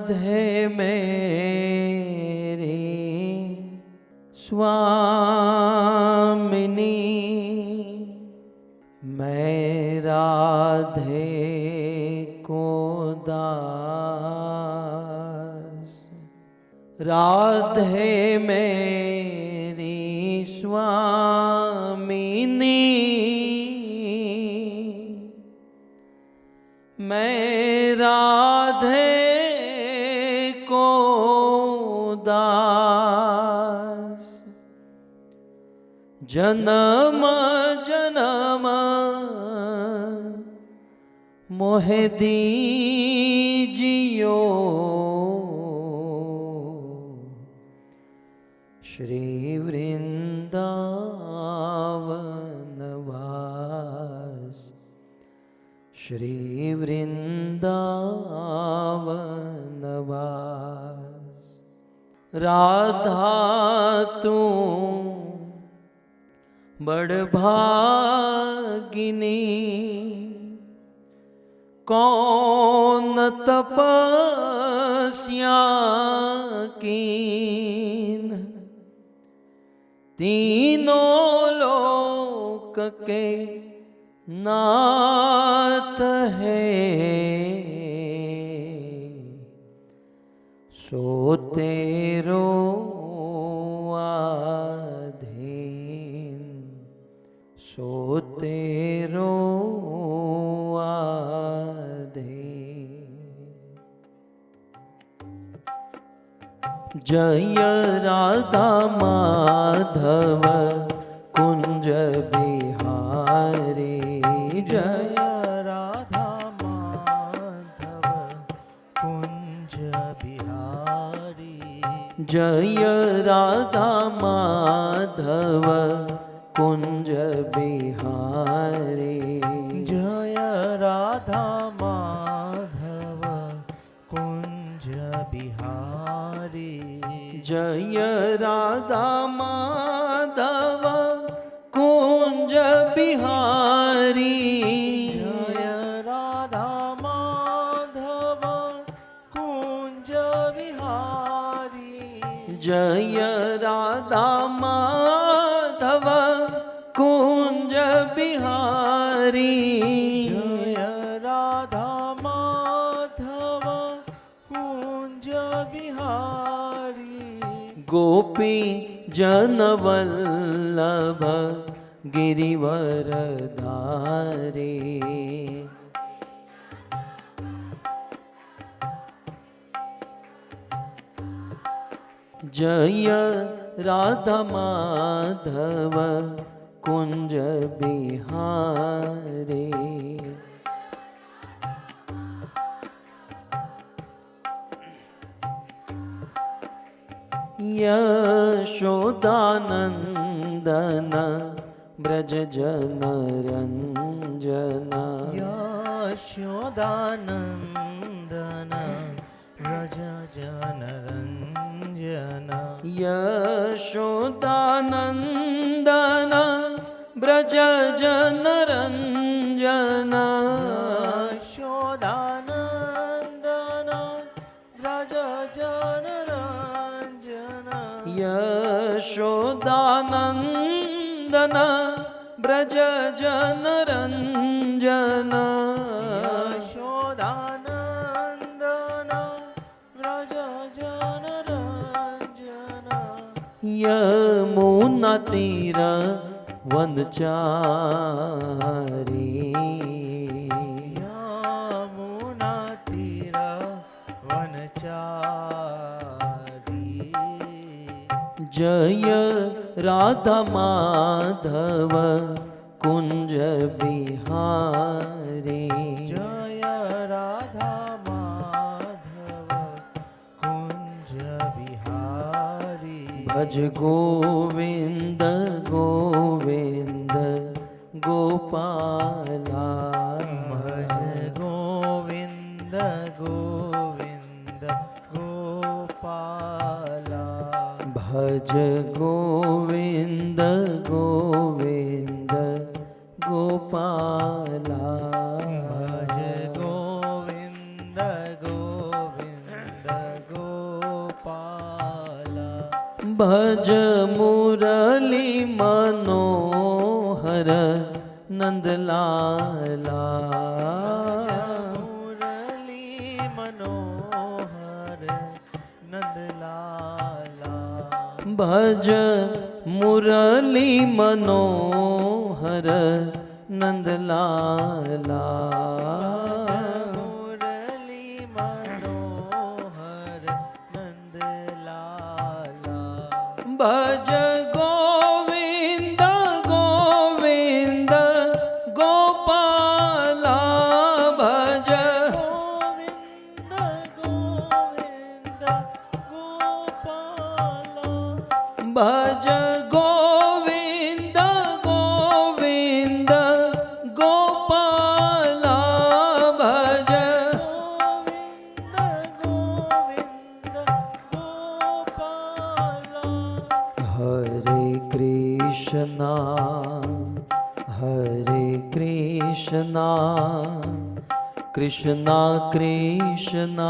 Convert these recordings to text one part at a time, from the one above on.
राधे मेरी स्वामिनी, मैं राधे को दास। राधे मेरी स्वामिनी, मैं राधे को दास। जन्म जन्म मोहे दीजियो, श्री वृंदावन वास, श्री वृंदावन वास। राधा तू बड़ भागिनी, कौन तपस्या कीन, तीनों लोक के नाथ है, सो तेरो आधीन, सो तेरो आधीन। जय राधा माधव कुंज बिहारी, जय राधा माधव कुंज बिहारी, जय राधा माधव कुंज बिहारी, जय राधा माधव कुंज बिहारी, जय राधा माधव कुंज बिहारी, जय राधा माधव कुंज बिहारी, जय राधा माधव कुंज बिहारी, जय राधा माधव कुंज बिहारी। गोपी जन वल्लभ गिरिवर धारी, जय राधा माधव कुंज बिहारी, यशोदानंदन ब्रज जन रंजन, यशोदानंदन व्रज जन रंजन, यशोदानंदन ब्रज जन रंजन, यशोदानंदन व्रज जन रंजन, यशोदानंदन ब्रज जन रंजन, यशोदानंदन व्रज जन रंजन, यमुना तीर वनचारी, यमुना तीर वनचारी, जय राधा माधव कुंज बिहारी, जय राधा माधव कुंज बिहारी, भज गोविंद गोविंद गोपाला, भज गोविंद गोविंद गोपाला, भज गोविंद गोविंद गोपाला, भज गोविंद गोविंद भज मुरली मनोहर नंदलाला मुरली मनोहर नंदलाला भज मुरली मनोहर नंदलाला मुरली मनोहर नंदलाला भज गोविंद गोविंद गोपाला भज गोविंद गोविंद गोपाला भज गोविंद गोविंद गोपाला भज गोविंद गोपाला हरे कृष्णा कृष्णा कृष्णा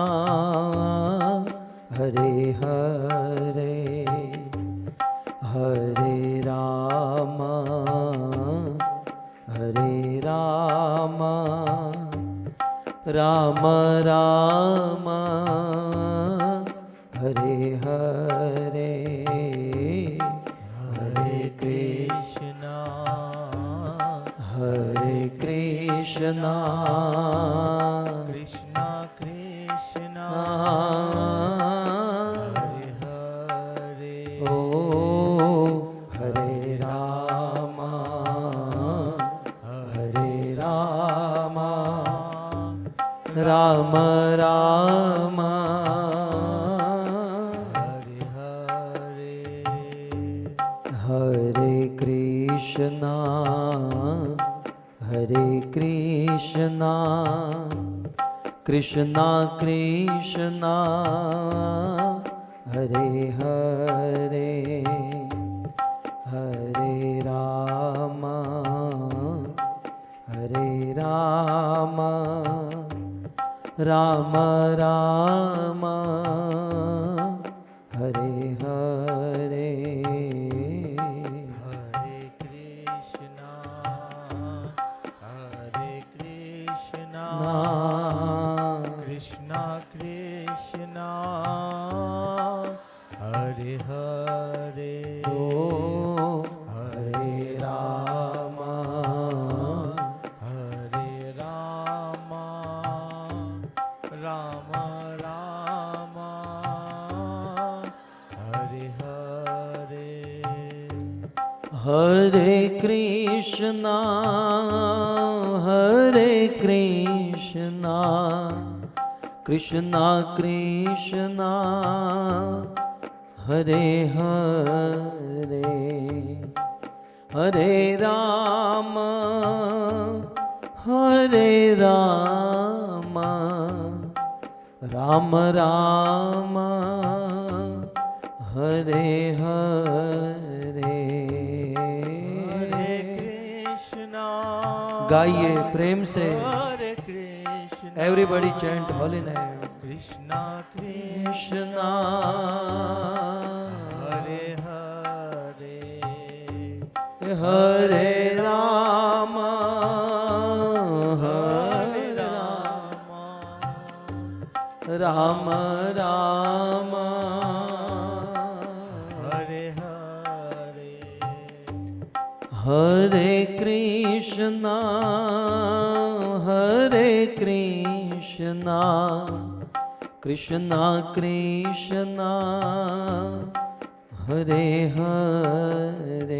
हरे हरे हरे राम राम राम हरे हरे हरे कृष्णा कृष्णा कृष्णा कृष्णा हरे हरे ओ हरे राम राम राम हरे हरे हरे कृष्णा कृष्णा कृष्णा हरे हरे हरे राम राम राम हरे हरे हरे कृष्णा कृष्णा कृष्णा हरे हरे ओ हरे राम राम राम हरे हरे हरे कृष्णा कृष्णा कृष्णा हरे हरे हरे राम राम राम हरे हरे हरे कृष्णा गाइए प्रेम से Hare Krishna everybody chant holy name Krishna Krishna Hare Hare Hare Ram Hare Ram Ram Hare Hare Hare Krishna Krishna Krishna Hare Hare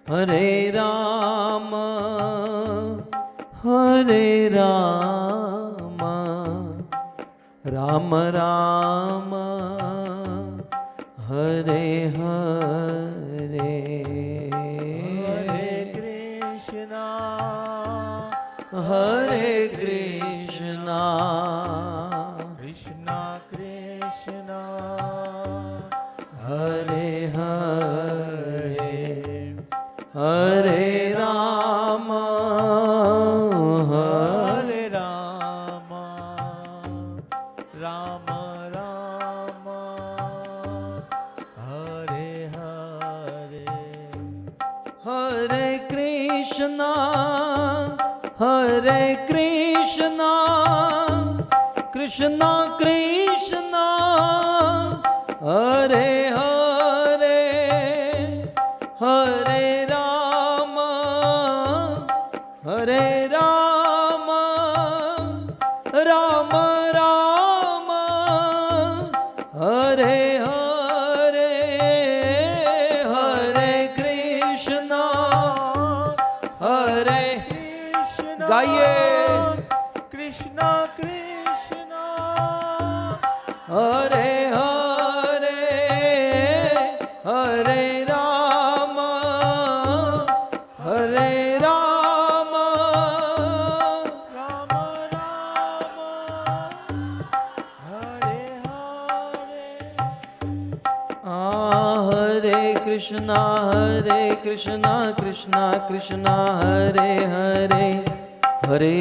Hare Ram Ram Ram Hare Hare Hare Krishna Hare Krishna Krishna Krishna Hare Hare Hare Ram Hare Ram Ram Ram Krishna Hare Krishna Krishna Krishna Hare Hare Hare Ram Ram Ram Hare Hare Hare Krishna Hare Krishna गाइए कृष्णा कृष्णा हरे हरे हरे राम राम राम हरे हरे हरे कृष्णा कृष्णा कृष्णा हरे हरे हरे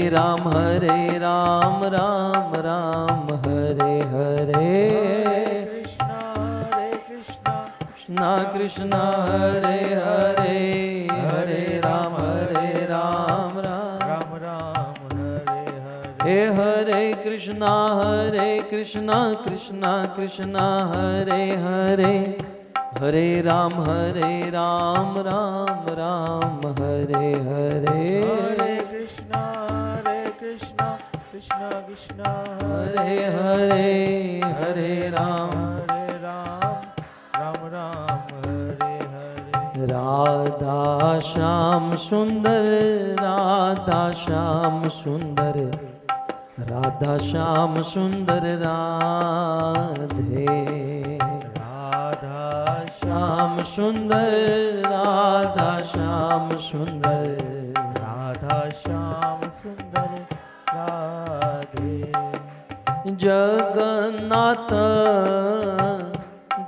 राम राम राम हरे हरे कृष्णा कृष्णा कृष्णा हरे हरे हरे राम राम राम राम हरे हरे हे हरे कृष्णा कृष्णा कृष्णा हरे हरे हरे राम राम हरे हरे हरे कृष्णा कृष्णा कृष्णा हरे हरे हरे राम राम राम हरे हरे राधा श्याम सुंदर राधा श्याम सुंदर राधा श्याम सुंदर राधे राधा श्याम सुंदर राधा श्याम सुंदर राधा श्याम सुंदर राधे जगन्नाथ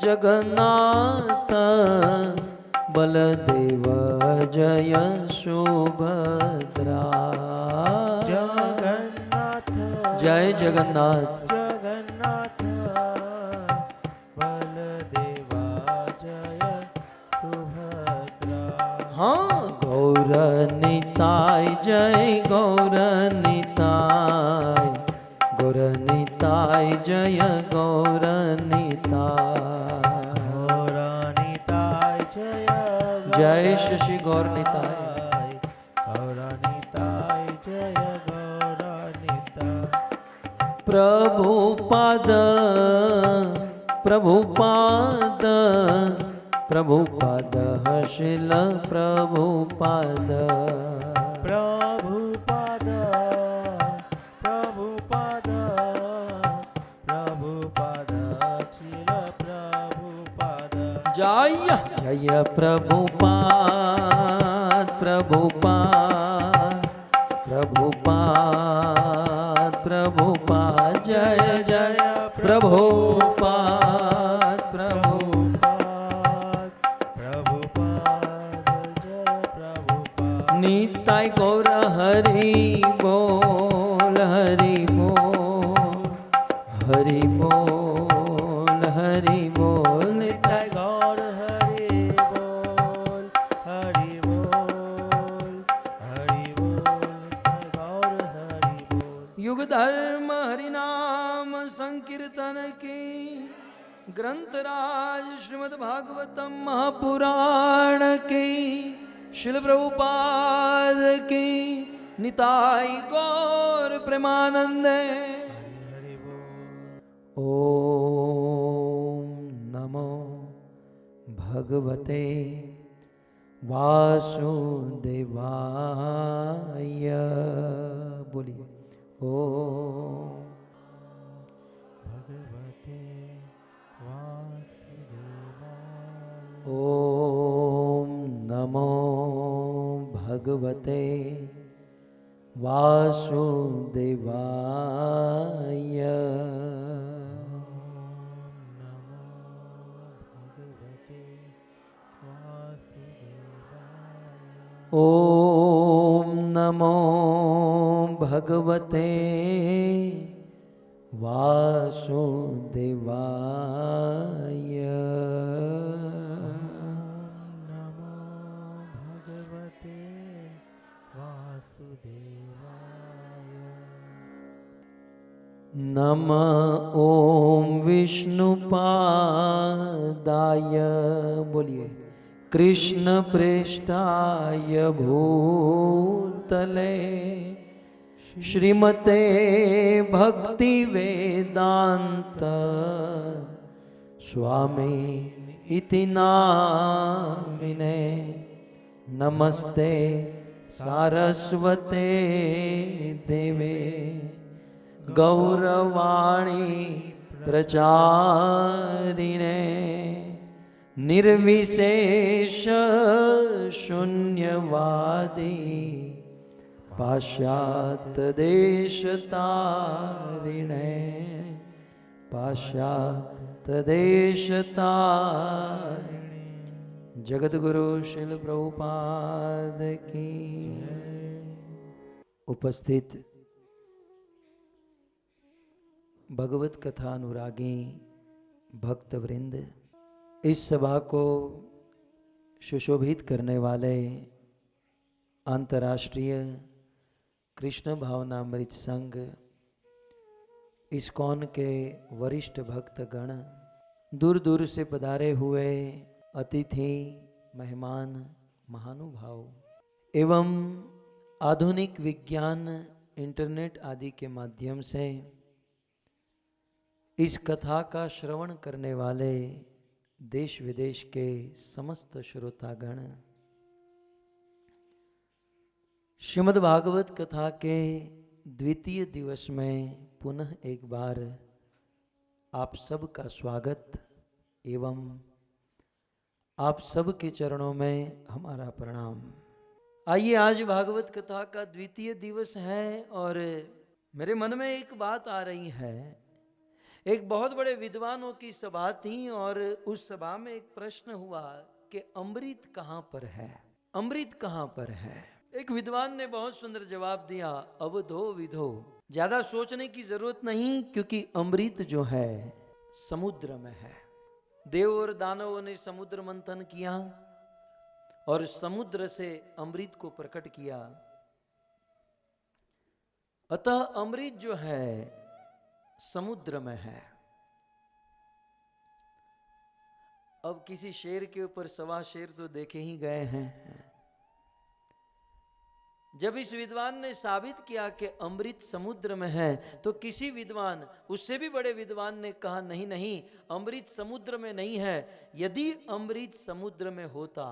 जगन्नाथ बलदेव जय सुभद्रा जगन्नाथ जय जगन्नाथ जगन्नाथ बलदेवा जय सुभद्रा हाँ गौर निताय जय गौर निताय जय गौर निताय गौरानिताय जय जय शशि गौर निताय गौरानिताय जय गौरानिताय प्रभुपाद प्रभुपाद प्रभुपाद हर्षिल प्रभुपाद प्रभुपाद प्रभुपाद प्रभुपाद चिल प्रभुपाद जय जय प्रभुपाद प्रभुपाद प्रभुपाद प्रभुपाद जय जय प्रभुपाद प्रभुपाद प्रभुपाद जय प्रभुपाद निताय गौर हरि बोल हरि बोल हरि बोल हरि बोल निताय गौर हरि बोल हरि बोल हरि बोल गौर हरि बोल युग धर्म हरिनाम संकीर्तन की ग्रंथराज श्रीमद् भागवतम महापुराण की शिल प्रभुपाद की निताई गौर प्रेमानंद हरि बोल ओम नमो भगवते वासुदेवाय बोलिए ओम भगवते वासुदेवाय ओम नमो भगवते वासुदेवाय ओम नमो भगवते वासुदेवाय नमो भगवते नमः ओम विष्णुपादाय, बोलिए, कृष्ण पृष्ठाय भूतले श्रीमते भक्ति वेदांत स्वामी इति नामिने, नमस्ते सारस्वते देवे गौरवाणी प्रचारिणे निर्विशेष शून्यवादी पाश्चात्य देशतारिणे, पाश्चात्य देशतारिणे। जगद्गुरु श्रील प्रभुपाद की। उपस्थित भगवत कथा अनुरागी भक्त वृंद, इस सभा को सुशोभित करने वाले अंतर्राष्ट्रीय कृष्ण भावनामृत संघ इस्कॉन के वरिष्ठ भक्तगण, दूर दूर से पधारे हुए अतिथि, मेहमान, महानुभाव एवं आधुनिक विज्ञान, इंटरनेट आदि के माध्यम से इस कथा का श्रवण करने वाले देश विदेश के समस्त श्रोतागण, श्रीमद् भागवत कथा के द्वितीय दिवस में पुनः एक बार आप सब का स्वागत एवं आप सब के चरणों में हमारा प्रणाम। आइए, आज भागवत कथा का द्वितीय दिवस है और मेरे मन में एक बात आ रही है। एक बहुत बड़े विद्वानों की सभा थी और उस सभा में एक प्रश्न हुआ कि अमृत कहाँ पर है, अमृत कहाँ पर है। एक विद्वान ने बहुत सुंदर जवाब दिया, अवधो विधो। ज्यादा सोचने की जरूरत नहीं, क्योंकि अमृत जो है समुद्र में है। देव और दानवों ने समुद्र मंथन किया और समुद्र से अमृत को प्रकट किया। अतः अमृत जो है समुद्र में है। अब किसी शेर के ऊपर सवा शेर तो देखे ही गए हैं। जब इस विद्वान ने साबित किया कि अमृत समुद्र में है, तो किसी विद्वान, उससे भी बड़े विद्वान ने कहा नहीं नहीं, अमृत समुद्र में नहीं है। यदि अमृत समुद्र में होता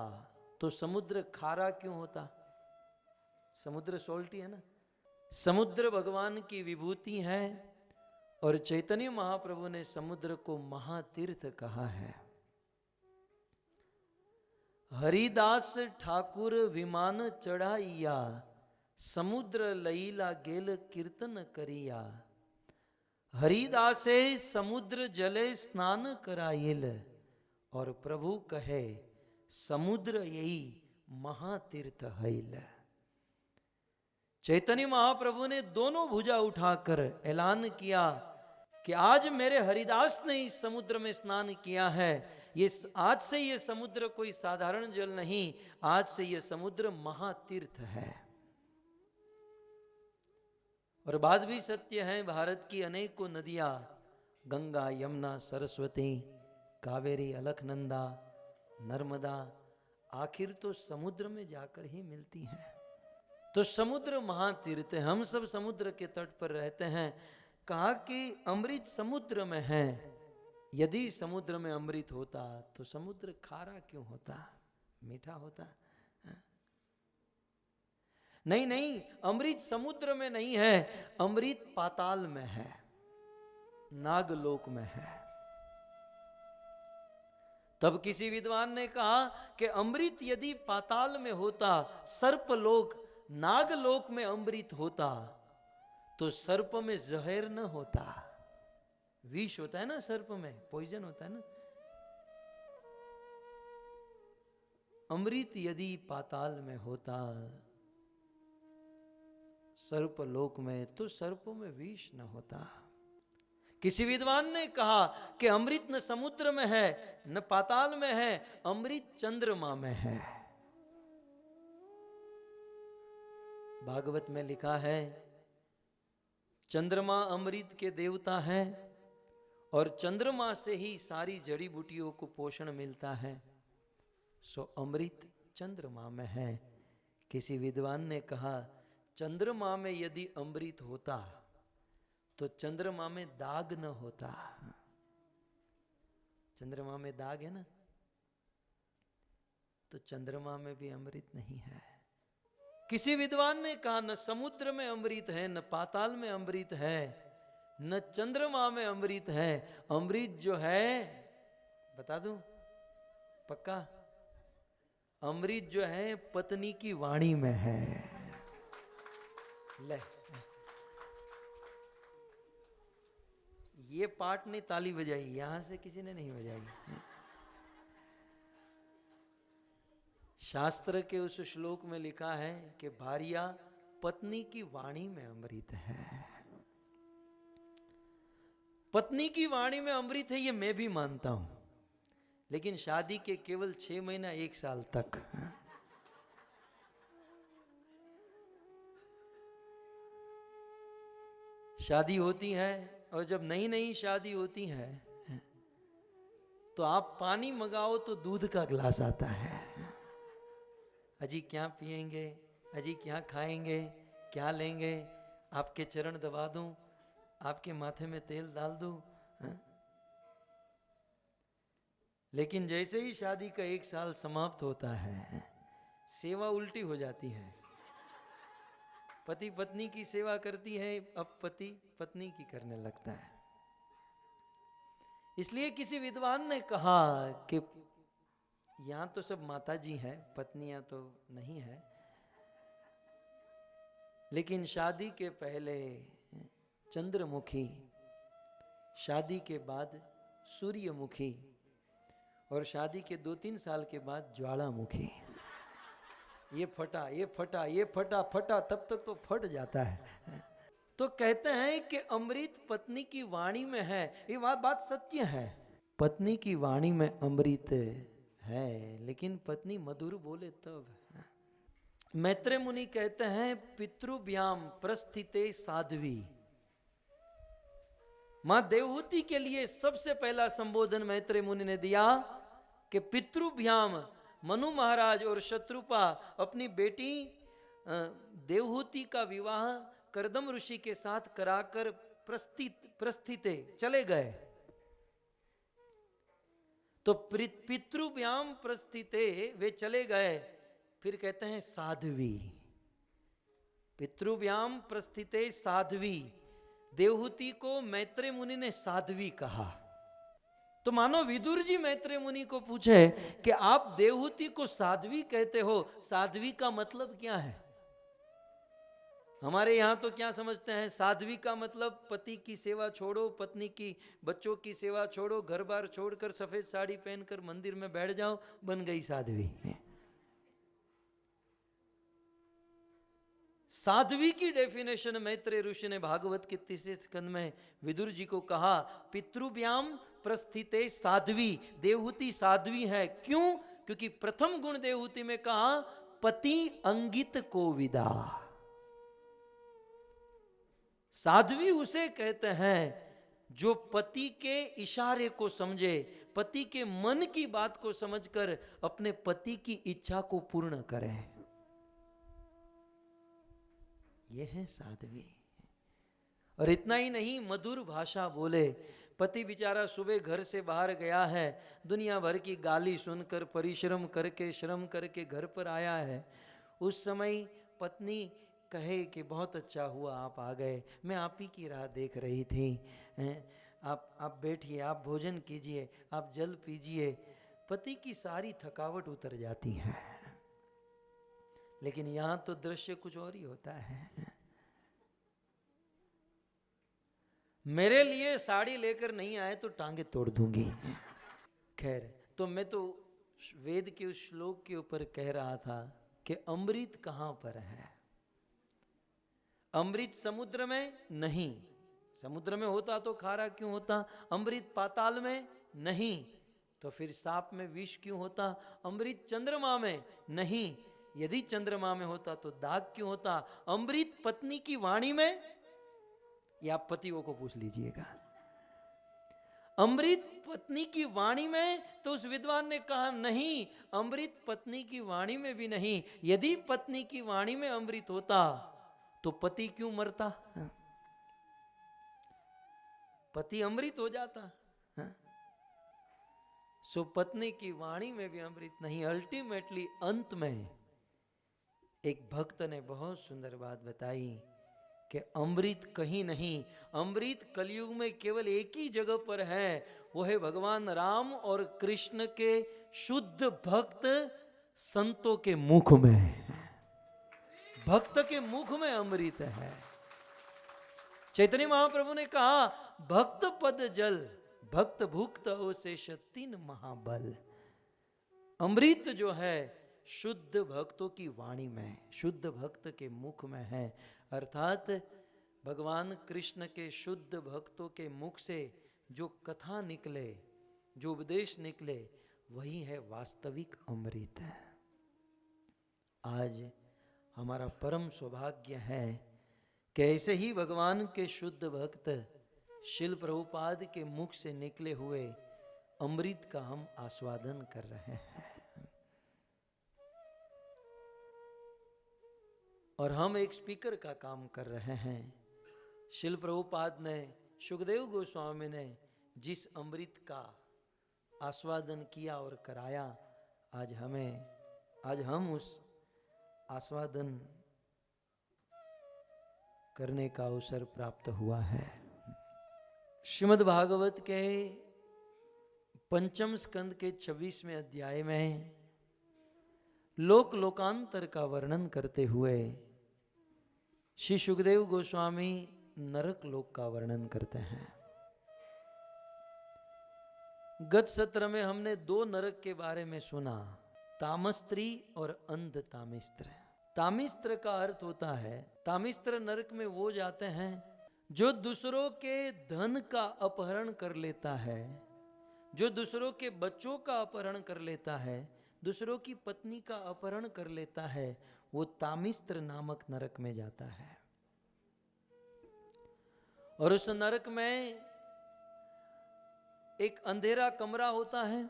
तो समुद्र खारा क्यों होता? समुद्र सॉल्टी है ना। समुद्र भगवान की विभूति है और चैतन्य महाप्रभु ने समुद्र को महातीर्थ कहा है। हरिदास ठाकुर विमान चढ़ाइया, समुद्र लईला गेल कीर्तन करिया। हरिदासे समुद्र जले स्नान कराइल, और प्रभु कहे समुद्र यही महातीर्थ हैल। चैतन्य महाप्रभु ने दोनों भुजा उठाकर ऐलान किया कि आज मेरे हरिदास ने इस समुद्र में स्नान किया है। ये आज से ये समुद्र कोई साधारण जल नहीं, आज से ये समुद्र महातीर्थ है। और बात भी सत्य है, भारत की अनेकों नदियां, गंगा, यमुना, सरस्वती, कावेरी, अलकनंदा, नर्मदा, आखिर तो समुद्र में जाकर ही मिलती हैं। तो समुद्र महातीर्थ है। हम सब समुद्र के तट पर रहते हैं। कहा कि अमृत समुद्र में है। यदि समुद्र में अमृत होता तो समुद्र खारा क्यों होता, मीठा होता? नहीं नहीं, अमृत समुद्र में नहीं है, अमृत पाताल में है, नागलोक में है। तब किसी विद्वान ने कहा कि अमृत यदि पाताल में होता, सर्पलोक, नागलोक में अमृत होता, तो सर्प में जहर न होता। विष होता है ना सर्प में, पॉइजन होता है ना। अमृत यदि पाताल में होता, सर्पलोक में, तो सर्पों में विष न होता। किसी विद्वान ने कहा कि अमृत न समुद्र में है न पाताल में है, अमृत चंद्रमा में है। भागवत में लिखा है, चंद्रमा अमृत के देवता हैं और चंद्रमा से ही सारी जड़ी बूटियों को पोषण मिलता है, सो अमृत चंद्रमा में है। किसी विद्वान ने कहा, चंद्रमा में यदि अमृत होता तो चंद्रमा में दाग न होता। चंद्रमा में दाग है ना, तो चंद्रमा में भी अमृत नहीं है। किसी विद्वान ने कहा, न समुद्र में अमृत है, न पाताल में अमृत है, न चंद्रमा में अमृत है। अमृत जो है, बता दूं पक्का, अमृत जो है पत्नी की वाणी में है। ले, ये पार्ट ने ताली बजाई, यहां से किसी ने नहीं बजाई। शास्त्र के उस श्लोक में लिखा है कि भार्या पत्नी की वाणी में अमृत है। पत्नी की वाणी में अमृत है, ये मैं भी मानता हूं, लेकिन शादी के केवल 6 महीना 1 साल तक। शादी होती है और जब नई नई शादी होती है तो आप पानी मंगाओ तो दूध का गिलास आता है। अजी क्या पिएंगे, अजी क्या खाएंगे, क्या लेंगे, आपके चरण दबा दूं, आपके माथे में तेल डाल दूं। लेकिन जैसे ही शादी का 1 साल समाप्त होता है, सेवा उल्टी हो जाती है। पति पत्नी की सेवा करती है, अब पति पत्नी की करने लगता है। इसलिए किसी विद्वान ने कहा कि यहां तो सब माता जी हैं, पत्नियां तो नहीं है, लेकिन शादी के पहले चंद्रमुखी, शादी के बाद सूर्यमुखी और शादी के 2-3 साल के बाद ज्वालामुखी। ये फटा, ये फटा, ये फटा, फटा, तब तक तो फट जाता है। तो कहते हैं कि अमृत पत्नी की वाणी में है। ये बात सत्य है, पत्नी की वाणी में अमृत है, लेकिन पत्नी मधुर बोले तब। मैत्रेय मुनि कहते हैं, पितृभ्याम प्रस्थिते साध्वी। मां देवहूति के लिए सबसे पहला संबोधन मैत्रेय मुनि ने दिया कि पितृभ्याम, मनु महाराज और शत्रुपा अपनी बेटी देवहूति का विवाह करदम ऋषि के साथ कराकर प्रस्थिते चले गए। तो पितृभ्याम प्रस्थिते वे चले गए, फिर कहते हैं साध्वी। पितृभ्याम प्रस्थिते साध्वी, देवहूति को मैत्रेय मुनि ने साध्वी कहा। तो मानो विदुर जी मैत्रेय मुनि को पूछे कि आप देवहूति को साध्वी कहते हो, साध्वी का मतलब क्या है? हमारे यहां तो क्या समझते हैं, साध्वी का मतलब पति की सेवा छोड़ो, पत्नी की, बच्चों की सेवा छोड़ो, घर बार छोड़कर सफेद साड़ी पहनकर मंदिर में बैठ जाओ, बन गई साध्वी। साध्वी की डेफिनेशन मैत्रेय ऋषि ने भागवत के 3 स्कंद में विदुर जी को कहा, पितृभ्याम प्रस्थिते साध्वी, देवहूति साध्वी है। क्यों? क्योंकि प्रथम गुण देवहूति में कहा, पति अंगित को विदा। साध्वी उसे कहते हैं जो पति के इशारे को समझे, पति के मन की बात को समझकर अपने पति की इच्छा को पूर्ण करे। यह है साध्वी। और इतना ही नहीं, मधुर भाषा बोले। पति बेचारा सुबह घर से बाहर गया है, दुनिया भर की गाली सुनकर परिश्रम करके श्रम करके घर पर आया है, उस समय पत्नी कहे कि बहुत अच्छा हुआ आप आ गए, मैं आप ही की राह देख रही थी, आप बैठिए, आप भोजन कीजिए, आप जल पीजिए। पति की सारी थकावट उतर जाती है। लेकिन यहां तो दृश्य कुछ और ही होता है। मेरे लिए साड़ी लेकर नहीं आए तो टांगे तोड़ दूंगी। खैर, तो मैं तो वेद के उस श्लोक के ऊपर कह रहा था कि अमृत कहां पर है। अमृत समुद्र में नहीं, समुद्र में होता तो खारा क्यों होता। अमृत पाताल में नहीं, तो फिर सांप में विष क्यों होता। अमृत चंद्रमा में नहीं, यदि चंद्रमा में होता तो दाग क्यों होता। अमृत पत्नी की वाणी में, ये आप पतियों को पूछ लीजिएगा। अमृत पत्नी की वाणी में, तो उस विद्वान ने कहा नहीं, अमृत पत्नी की वाणी में भी नहीं। यदि पत्नी की वाणी में अमृत होता तो पति क्यों मरता? पति अमृत हो जाता। सो पत्नी की वाणी में भी अमृत नहीं। अल्टीमेटली अंत में एक भक्त ने बहुत सुंदर बात बताई कि अमृत कहीं नहीं, अमृत कलयुग में केवल एक ही जगह पर है, वो है भगवान राम और कृष्ण के शुद्ध भक्त संतों के मुख में। भक्त के मुख में अमृत है। चैतन्य महाप्रभु ने कहा, भक्त पद जल भक्त भुक्त अवशेष तीन महाबल। अमृत जो है शुद्ध भक्तों की वाणी में, शुद्ध भक्त के मुख में है। अर्थात भगवान कृष्ण के शुद्ध भक्तों के मुख से जो कथा निकले, जो उपदेश निकले, वही है वास्तविक अमृत। आज हमारा परम सौभाग्य है कि ऐसे ही भगवान के शुद्ध भक्त शिल प्रभुपाद के मुख से निकले हुए अमृत का हम आस्वादन कर रहे हैं। और हम एक स्पीकर का काम कर रहे हैं। शिल प्रभुपाद ने, सुखदेव गोस्वामी ने जिस अमृत का आस्वादन किया और कराया, आज हम उस आस्वादन करने का अवसर प्राप्त हुआ है। श्रीमद् भागवत के पंचम स्कंद के 26वें अध्याय में लोकांतर का वर्णन करते हुए श्री सुखदेव गोस्वामी नरक लोक का वर्णन करते हैं। गत सत्र में हमने दो नरक के बारे में सुना, तामस्त्री और अंध तामिस्त्र। तामिस्त्र का अर्थ होता है, तामिस्त्र नरक में वो जाते हैं जो दूसरों के धन का अपहरण कर लेता है, जो दूसरों के बच्चों का अपहरण कर लेता है, दूसरों की पत्नी का अपहरण कर लेता है, वो तामिस्त्र नामक नरक में जाता है। और उस नरक में एक अंधेरा कमरा होता है।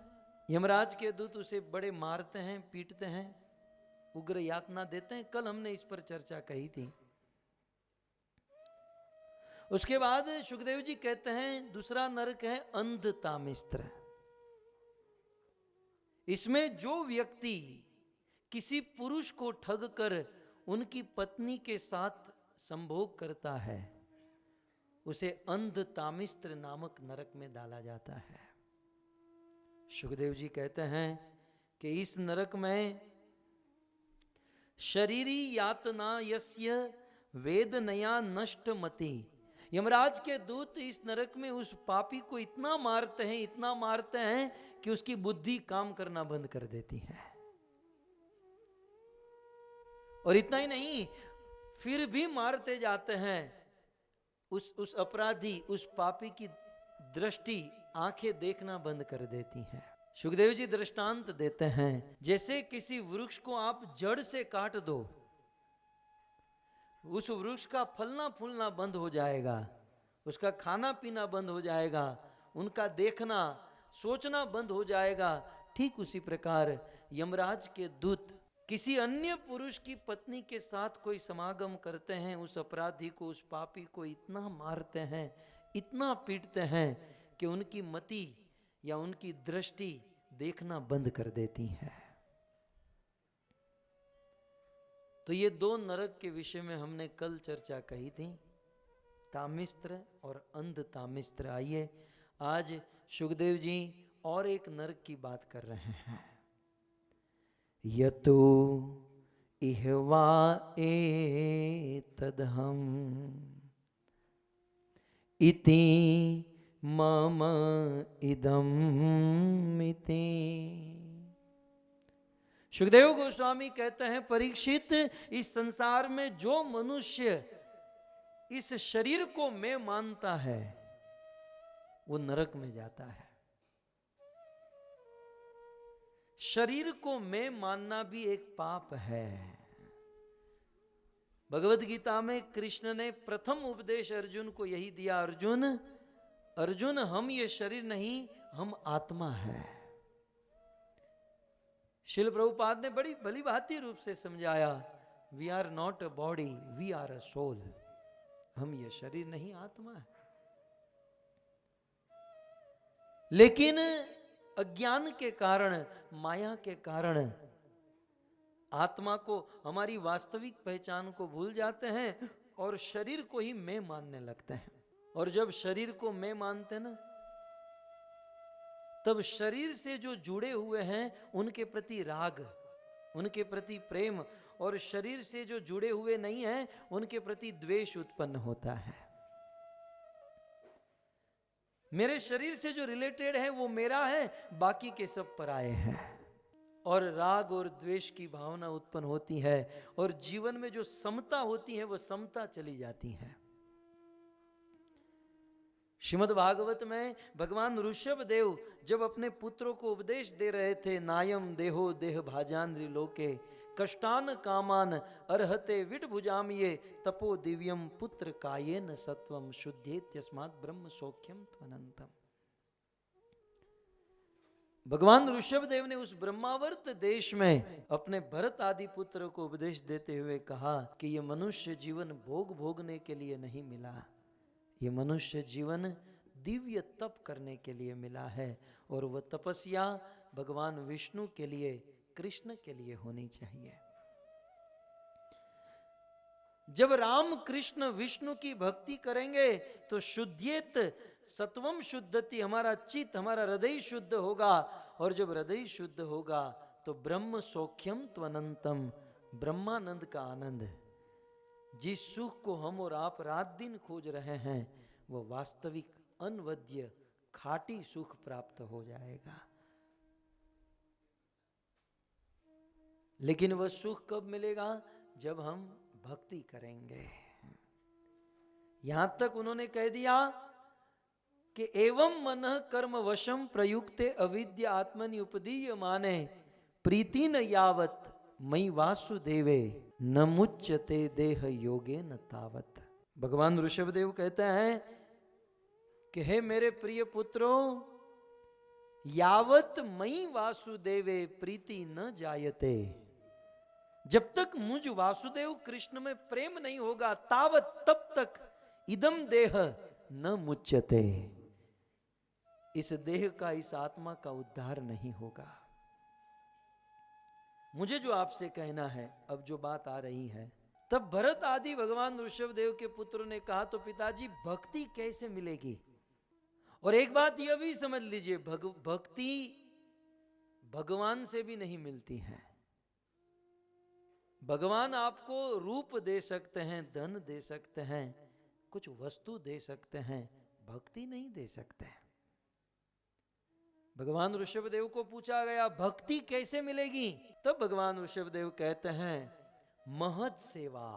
यमराज के दूत उसे बड़े मारते हैं, पीटते हैं, उग्र यातना देते हैं। कल हमने इस पर चर्चा कही थी। उसके बाद सुखदेव जी कहते हैं दूसरा नरक है अंध तामिस्त्र। इसमें जो व्यक्ति किसी पुरुष को ठग कर उनकी पत्नी के साथ संभोग करता है, उसे अंध तामिस्त्र नामक नरक में डाला जाता है। सुखदेव जी कहते हैं कि इस नरक में शरीरी यातना यस्य वेदनया नष्ट मति। यमराज के दूत इस नरक में उस पापी को इतना मारते हैं कि उसकी बुद्धि काम करना बंद कर देती है। और इतना ही नहीं, फिर भी मारते जाते हैं। उस अपराधी, उस पापी की दृष्टि, आंखें देखना बंद कर देती हैं। सुखदेव जी दृष्टांत देते हैं, जैसे किसी वृक्ष को आप जड़ से काट दो, उस वृक्ष का फलना फूलना बंद हो जाएगा, उसका खाना पीना बंद हो जाएगा, उनका देखना सोचना बंद हो जाएगा। ठीक उसी प्रकार यमराज के दूत किसी अन्य पुरुष की पत्नी के साथ कोई समागम करते हैं, उस अपराधी को, उस पापी को इतना मारते हैं, इतना पीटते हैं कि उनकी मति या उनकी दृष्टि देखना बंद कर देती है। तो ये दो नरक के विषय में हमने कल चर्चा कही थी, तामिस्त्र और अंध तामिस्त्र। आइए आज सुखदेव जी और एक नरक की बात कर रहे हैं। यतो इहवा एतदहम इति मम इदम इति। सुखदेव गोस्वामी कहते हैं, परीक्षित, इस संसार में जो मनुष्य इस शरीर को मैं मानता है वो नरक में जाता है। शरीर को मैं मानना भी एक पाप है। भगवत गीता में कृष्ण ने प्रथम उपदेश अर्जुन को यही दिया, अर्जुन अर्जुन हम ये शरीर नहीं, हम आत्मा है। शिल प्रभुपाद ने बड़ी भली भांति रूप से समझाया, we are not a body, we are a soul. हम ये शरीर नहीं, आत्मा है। लेकिन अज्ञान के कारण, माया के कारण आत्मा को, हमारी वास्तविक पहचान को भूल जाते हैं और शरीर को ही मैं मानने लगते हैं। और जब शरीर को मैं मानते ना, तब शरीर से जो जुड़े हुए हैं उनके प्रति राग, उनके प्रति प्रेम, और शरीर से जो जुड़े हुए नहीं हैं उनके प्रति द्वेष उत्पन्न होता है। मेरे शरीर से जो रिलेटेड है वो मेरा है, बाकी के सब पराये हैं। और राग और द्वेष की भावना उत्पन्न होती है और जीवन में जो समता होती है वो समता चली जाती है। श्रीमद् भागवत में भगवान ऋषभ देव जब अपने पुत्रों को उपदेश दे रहे थे, नायम देहो देह भाजान्द्रि लोके कष्टान कामान अर्हते विट भुजामिये तपो दिव्यम पुत्र कायेन सत्वम शुद्धेत्यस्मात् ब्रह्म सौख्यम त्वनंतम। भगवान ऋषभ देव ने उस ब्रह्मावर्त देश में अपने भरत आदि पुत्र को उपदेश देते हुए कहा कि ये मनुष्य जीवन भोग भोगने के लिए नहीं मिला, ये मनुष्य जीवन दिव्य तप करने के लिए मिला है, और वह तपस्या भगवान विष्णु के लिए, कृष्ण के लिए होनी चाहिए। जब राम कृष्ण विष्णु की भक्ति करेंगे तो शुद्ध्येत सत्वम शुद्धति, हमारा चित्त, हमारा हृदय शुद्ध होगा, और जब हृदय शुद्ध होगा तो ब्रह्म सौख्यम त्वनंतम, ब्रह्मानंद का आनंद, जिस सुख को हम और आप रात दिन खोज रहे हैं वो वास्तविक अनवद्य खाटी सुख प्राप्त हो जाएगा। लेकिन वह सुख कब मिलेगा? जब हम भक्ति करेंगे। यहां तक उन्होंने कह दिया कि एवं मनः कर्म वशम प्रयुक्ते अविद्या आत्मनि उपदीय माने प्रीति न यावत मई वासुदेवे न मुच्यते देह योगे न तावत। भगवान ऋषभदेव कहते हैं कि हे मेरे प्रिय पुत्रों, यावत मई वासुदेवे प्रीति न जायते, जब तक मुझ वासुदेव कृष्ण में प्रेम नहीं होगा तावत, तब तक इदम देह न मुच्यते, इस देह का, इस आत्मा का उद्धार नहीं होगा। मुझे जो आपसे कहना है, अब जो बात आ रही है, तब भरत आदि भगवान ऋषभदेव के पुत्र ने कहा तो पिताजी भक्ति कैसे मिलेगी? और एक बात यह भी समझ लीजिए, भक्ति भगवान से भी नहीं मिलती है। भगवान आपको रूप दे सकते हैं, धन दे सकते हैं, कुछ वस्तु दे सकते हैं, भक्ति नहीं दे सकते। भगवान ऋषभदेव को पूछा गया भक्ति कैसे मिलेगी? तब भगवान ऋषभदेव कहते हैं महत् सेवा।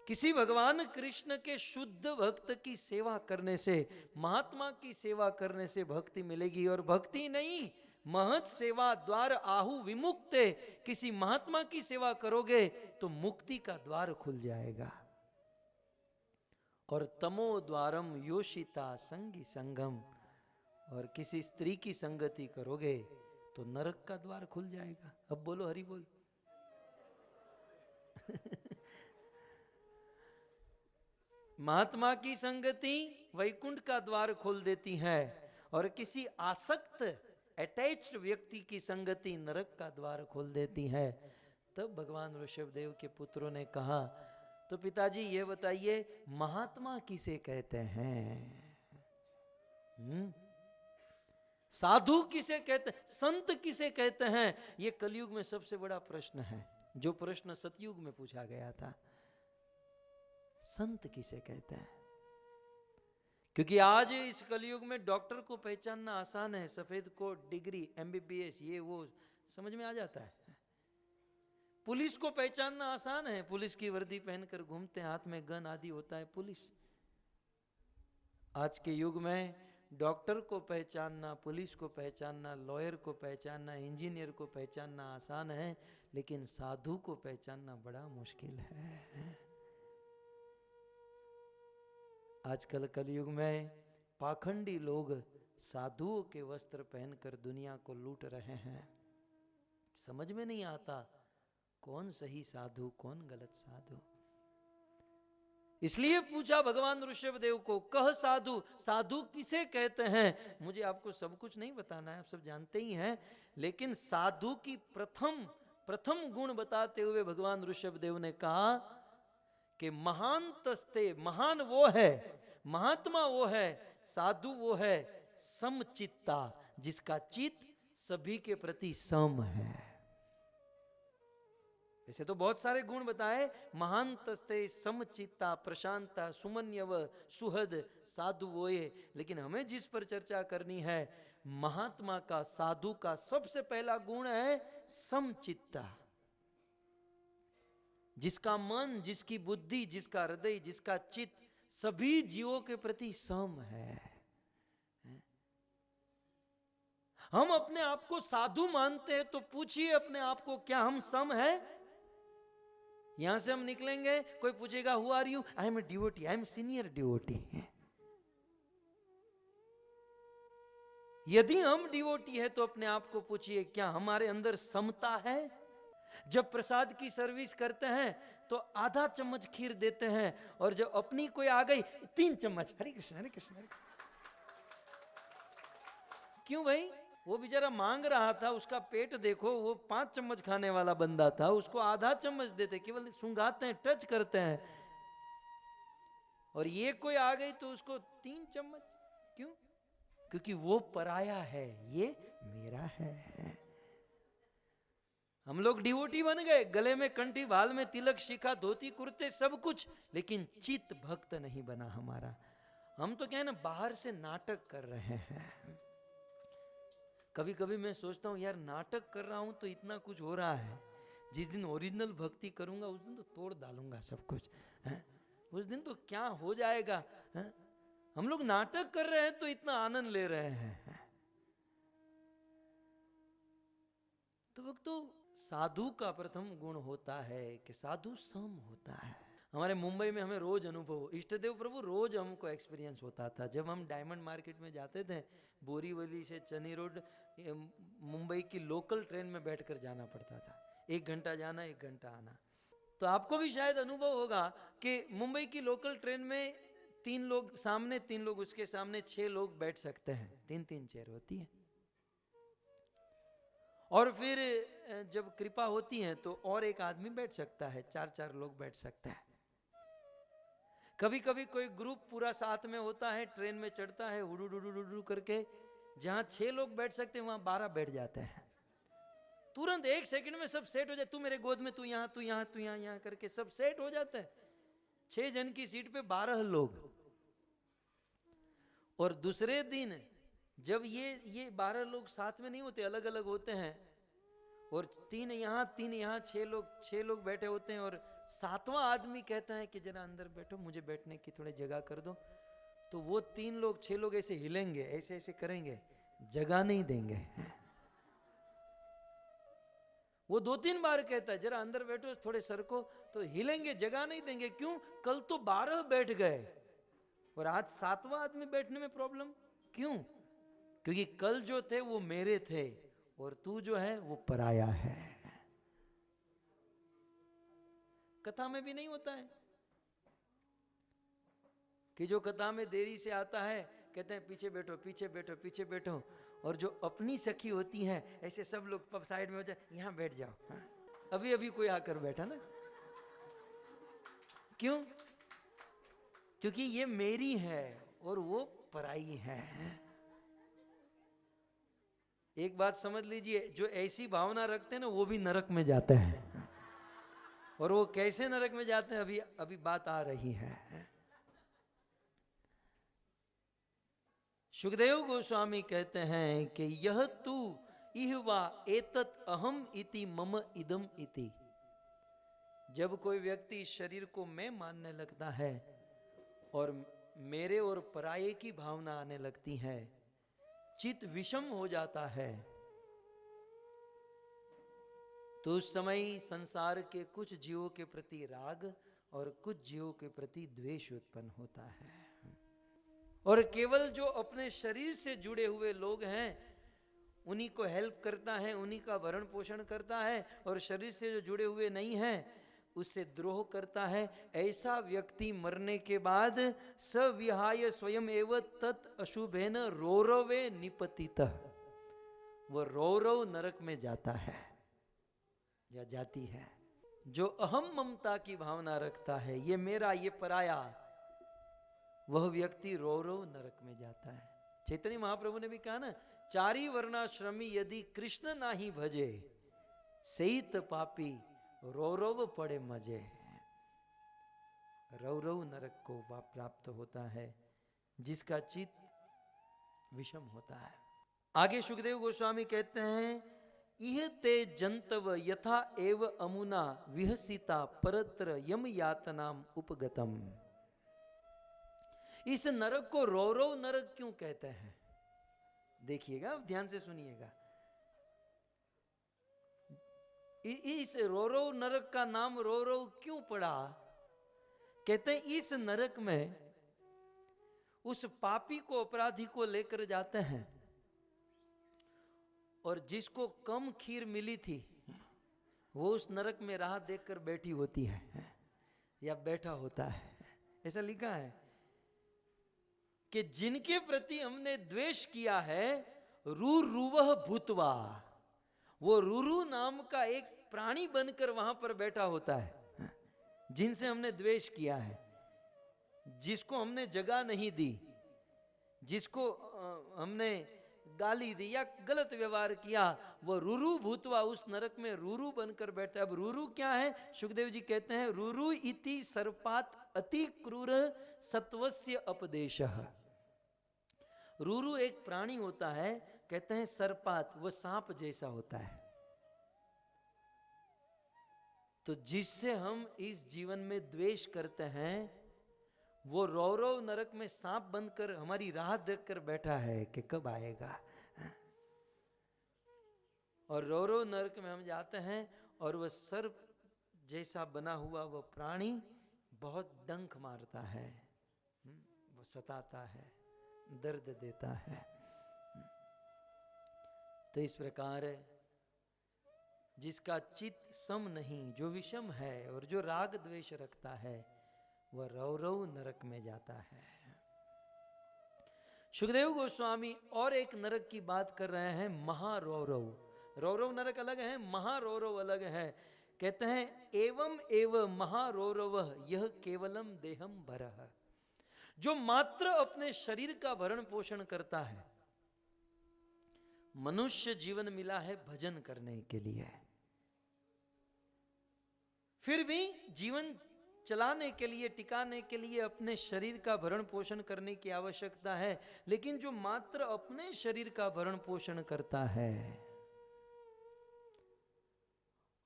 किसी भगवान कृष्ण के शुद्ध भक्त की सेवा करने से, महात्मा की सेवा करने से भक्ति मिलेगी। और भक्ति नहीं, महत् सेवा द्वार आहु विमुक्ते, किसी महात्मा की सेवा करोगे तो मुक्ति का द्वार खुल जाएगा। और तमो द्वारम योषिता संगी संगम, और किसी स्त्री की संगति करोगे तो नरक का द्वार खुल जाएगा। अब बोलो हरि बोल। महात्मा की संगति वैकुंठ का द्वार खोल देती है, और किसी आसक्त अटैच्ड व्यक्ति की संगति नरक का द्वार खोल देती है। तब भगवान ऋषभदेव के पुत्रों ने कहा तो पिताजी ये बताइए महात्मा किसे कहते हैं? साधु किसे कहते हैं? संत किसे कहते हैं? ये कलयुग में सबसे बड़ा प्रश्न है, जो प्रश्न सतयुग में पूछा गया था। संत किसे कहते हैं? क्योंकि आज इस कलयुग में डॉक्टर को पहचानना आसान है, सफेद कोट, डिग्री, एमबीबीएस, ये वो समझ में आ जाता है। पुलिस को पहचानना आसान है, पुलिस की वर्दी पहनकर घूमते हैं, हाथ में गन आदि होता है पुलिस। आज के युग में डॉक्टर को पहचानना, पुलिस को पहचानना, लॉयर को पहचानना, इंजीनियर को पहचानना आसान है, लेकिन साधु को पहचानना बड़ा मुश्किल है। आजकल कलयुग में पाखंडी लोग साधुओं के वस्त्र पहनकर दुनिया को लूट रहे हैं। समझ में नहीं आता कौन सही साधु कौन गलत साधु। इसलिए पूछा भगवान ऋषभदेव को, कह साधु, साधु किसे कहते हैं? मुझे आपको सब कुछ नहीं बताना है, आप सब जानते ही हैं, लेकिन साधु की प्रथम गुण बताते हुए भगवान ऋषभदेव ने कहा कि महान तस्ते, महान वो है, महात्मा वो है, साधु वो है समचित्ता, जिसका चित्त सभी के प्रति सम है। वैसे तो बहुत सारे गुण बताए, महान तस्ते, समचित्ता, प्रशांता, सुमन्यव, सुहद, साधु वो ये, लेकिन हमें जिस पर चर्चा करनी है, महात्मा का, साधु का सबसे पहला गुण है समचित्ता। जिसका मन, जिसकी बुद्धि, जिसका हृदय, जिसका चित्त सभी जीवों के प्रति सम है। हम अपने आप को साधु मानते हैं तो पूछिए अपने आप को, क्या हम सम है? यहां से हम निकलेंगे, कोई पूछेगा who are you? I am a devotee, I am senior devotee. यदि हम डिवोटी है तो अपने आप को पूछिए, क्या हमारे अंदर समता है? जब प्रसाद की सर्विस करते हैं तो आधा चम्मच खीर देते हैं, और जब अपनी कोई आ गई 3 चम्मच, हरे कृष्ण हरे कृष्ण हरे कृष्ण। क्यों भाई? वो बेचारा मांग रहा था, उसका पेट देखो, वो 5 चम्मच खाने वाला बंदा था, उसको आधा चम्मच देते, केवल सुंघाते हैं, टच करते हैं। और ये कोई आ गई तो उसको 3 चम्मच। क्यों? क्योंकि वो पराया है, ये मेरा है। हम लोग डिवोटी बन गए, गले में कंठी, भाल में तिलक, शिखा, धोती, कुर्ते, सब कुछ, लेकिन चित्त भक्त नहीं बना हमारा। हम तो क्या है ना, बाहर से नाटक कर रहे हैं। कभी कभी मैं सोचता हूँ यार, नाटक कर रहा हूं तो इतना कुछ हो रहा है, जिस दिन ओरिजिनल भक्ति करूंगा उस दिन तो तोड़ डालूंगा सब कुछ है? उस दिन तो क्या हो जाएगा है? हम लोग नाटक कर रहे हैं तो इतना आनंद ले रहे हैं। तो भक्तों, साधु का प्रथम गुण होता है कि साधु सम होता है। हमारे मुंबई में हमें रोज अनुभव, इष्टदेव प्रभु रोज हमको एक्सपीरियंस होता था। जब हम डायमंड मार्केट में जाते थे, बोरीवली से चनी रोड मुंबई की लोकल ट्रेन में बैठकर जाना पड़ता था। 1 घंटा जाना 1 घंटा आना। तो आपको भी शायद अनुभव होगा कि मुंबई की लोकल ट्रेन में 3 लोग सामने, 3 लोग उसके सामने, 6 लोग बैठ सकते हैं, 3-3 चेयर होती है। और फिर जब कृपा होती है तो और एक आदमी बैठ सकता है, 4-4 लोग बैठ सकते हैं। कभी कभी कोई ग्रुप पूरा साथ में होता है, ट्रेन में चढ़ता है, हुडू डुडू डुडू करके, जहां 6 लोग बैठ सकते हैं वहां 12 बैठ जाते हैं। तुरंत 1 सेकंड में सब सेट हो जाए, तू मेरे गोद में, तू यहाँ, तू यहाँ, तू यहाँ, यहाँ करके सब सेट हो जाता है। 6 जन की सीट पे 12 लोग। और दूसरे दिन जब ये 12 लोग साथ में नहीं होते, अलग अलग होते हैं, और 3 यहाँ 3 यहाँ, 6 लोग बैठे होते हैं, और 7वां आदमी कहता है कि जरा अंदर बैठो, मुझे बैठने की थोड़ी जगह कर दो। तो वो 3 लोग 6 लोग ऐसे हिलेंगे, ऐसे ऐसे करेंगे, जगह नहीं देंगे। वो 2-3 बार कहता है जरा अंदर बैठो, थोड़े सर को, तो हिलेंगे, जगह नहीं देंगे। क्यों? कल तो 12 बैठ गए और आज 7वां आदमी बैठने में प्रॉब्लम। क्यों? क्योंकि कल जो थे वो मेरे थे, और तू जो है वो पराया है। कथा में भी नहीं होता है कि जो कथा में देरी से आता है कहते हैं पीछे बैठो, पीछे बैठो, पीछे बैठो, और जो अपनी सखी होती हैं ऐसे सब लोग साइड में हो जाए, यहां बैठ जाओ। हाँ? अभी अभी कोई आकर बैठा ना। क्यों? क्योंकि ये मेरी है और वो पराई है। एक बात समझ लीजिए, जो ऐसी भावना रखते हैं ना वो भी नरक में जाते हैं। और वो कैसे नरक में जाते हैं अभी बात आ रही है। सुखदेव गोस्वामी कहते हैं कि यह तू इहवा एतत् अहम इति मम इदम इति। जब कोई व्यक्ति शरीर को मैं मानने लगता है और मेरे और पराये की भावना आने लगती है, चित्त विषम हो जाता है, तो उस समय संसार के कुछ जीवों के प्रति राग और कुछ जीवों के प्रति द्वेष उत्पन्न होता है। और केवल जो अपने शरीर से जुड़े हुए लोग हैं उन्हीं को हेल्प करता है, उन्हीं का भरण पोषण करता है, और शरीर से जो जुड़े हुए नहीं हैं उससे द्रोह करता है। ऐसा व्यक्ति मरने के बाद सविहाय स्वयं एव तत् अशुभेन रौरवे निपतितः, वह रौरव नरक में जाता है या जाती है। जो अहम ममता की भावना रखता है, ये मेरा ये पराया, वह व्यक्ति रौरव नरक में जाता है। चैतन्य महाप्रभु ने भी कहा ना, चारी वर्णाश्रमी यदि कृष्ण नाही भजे, सहित पापी रौरव पड़े मजे। रौरव नरक को प्राप्त होता है जिसका चित्त विषम होता है। आगे सुखदेव गोस्वामी कहते हैं, इह ते जंतव यथा एव अमुना विहसिता परत्र यम यातनाम उपगतम। इस नरक को रौरव नरक क्यों कहते हैं? देखिएगा, ध्यान से सुनिएगा। इस रौरव नरक का नाम रौरव क्यों पड़ा? कहते हैं इस नरक में उस पापी को, अपराधी को लेकर जाते हैं, और जिसको कम खीर मिली थी वो उस नरक में राह देखकर बैठी होती है या बैठा होता है। ऐसा लिखा है कि जिनके प्रति हमने द्वेष किया है, रुरुवह भूतवा, वो रुरु नाम का एक प्राणी बनकर वहां पर बैठा होता है। जिनसे हमने द्वेष किया है, जिसको हमने जगह नहीं दी, जिसको हमने गाली दी या गलत व्यवहार किया, वो रुरु भूतवा उस नरक में रुरु बनकर बैठा है। अब रुरु क्या है? सुखदेव जी कहते हैं, रुरु इति सर्पात अति क्रूर सत्वस्य अपदेशः। रुरु एक प्राणी होता है, कहते हैं सर्पात, वो सांप जैसा होता है। तो जिससे हम इस जीवन में द्वेष करते हैं, वो रौरव नरक में सांप बनकर हमारी राह देखकर बैठा है कि कब आएगा। और रौरव नरक में हम जाते हैं और वह सर्प जैसा बना हुआ वह प्राणी बहुत डंक मारता है, वो सताता है, दर्द देता है। तो इस प्रकार जिसका चित्त सम नहीं, जो विषम है और जो राग द्वेष रखता है, वह रौरव नरक में जाता है। सुखदेव गोस्वामी और एक नरक की बात कर रहे हैं, महारौरव। रौरव नरक अलग है, महारौरव अलग है। कहते हैं, एवं एव महारौरव यह केवलम देहम भरह। जो मात्र अपने शरीर का भरण पोषण करता है। मनुष्य जीवन मिला है भजन करने के लिए, फिर भी जीवन चलाने के लिए, टिकाने के लिए अपने शरीर का भरण पोषण करने की आवश्यकता है। लेकिन जो मात्र अपने शरीर का भरण पोषण करता है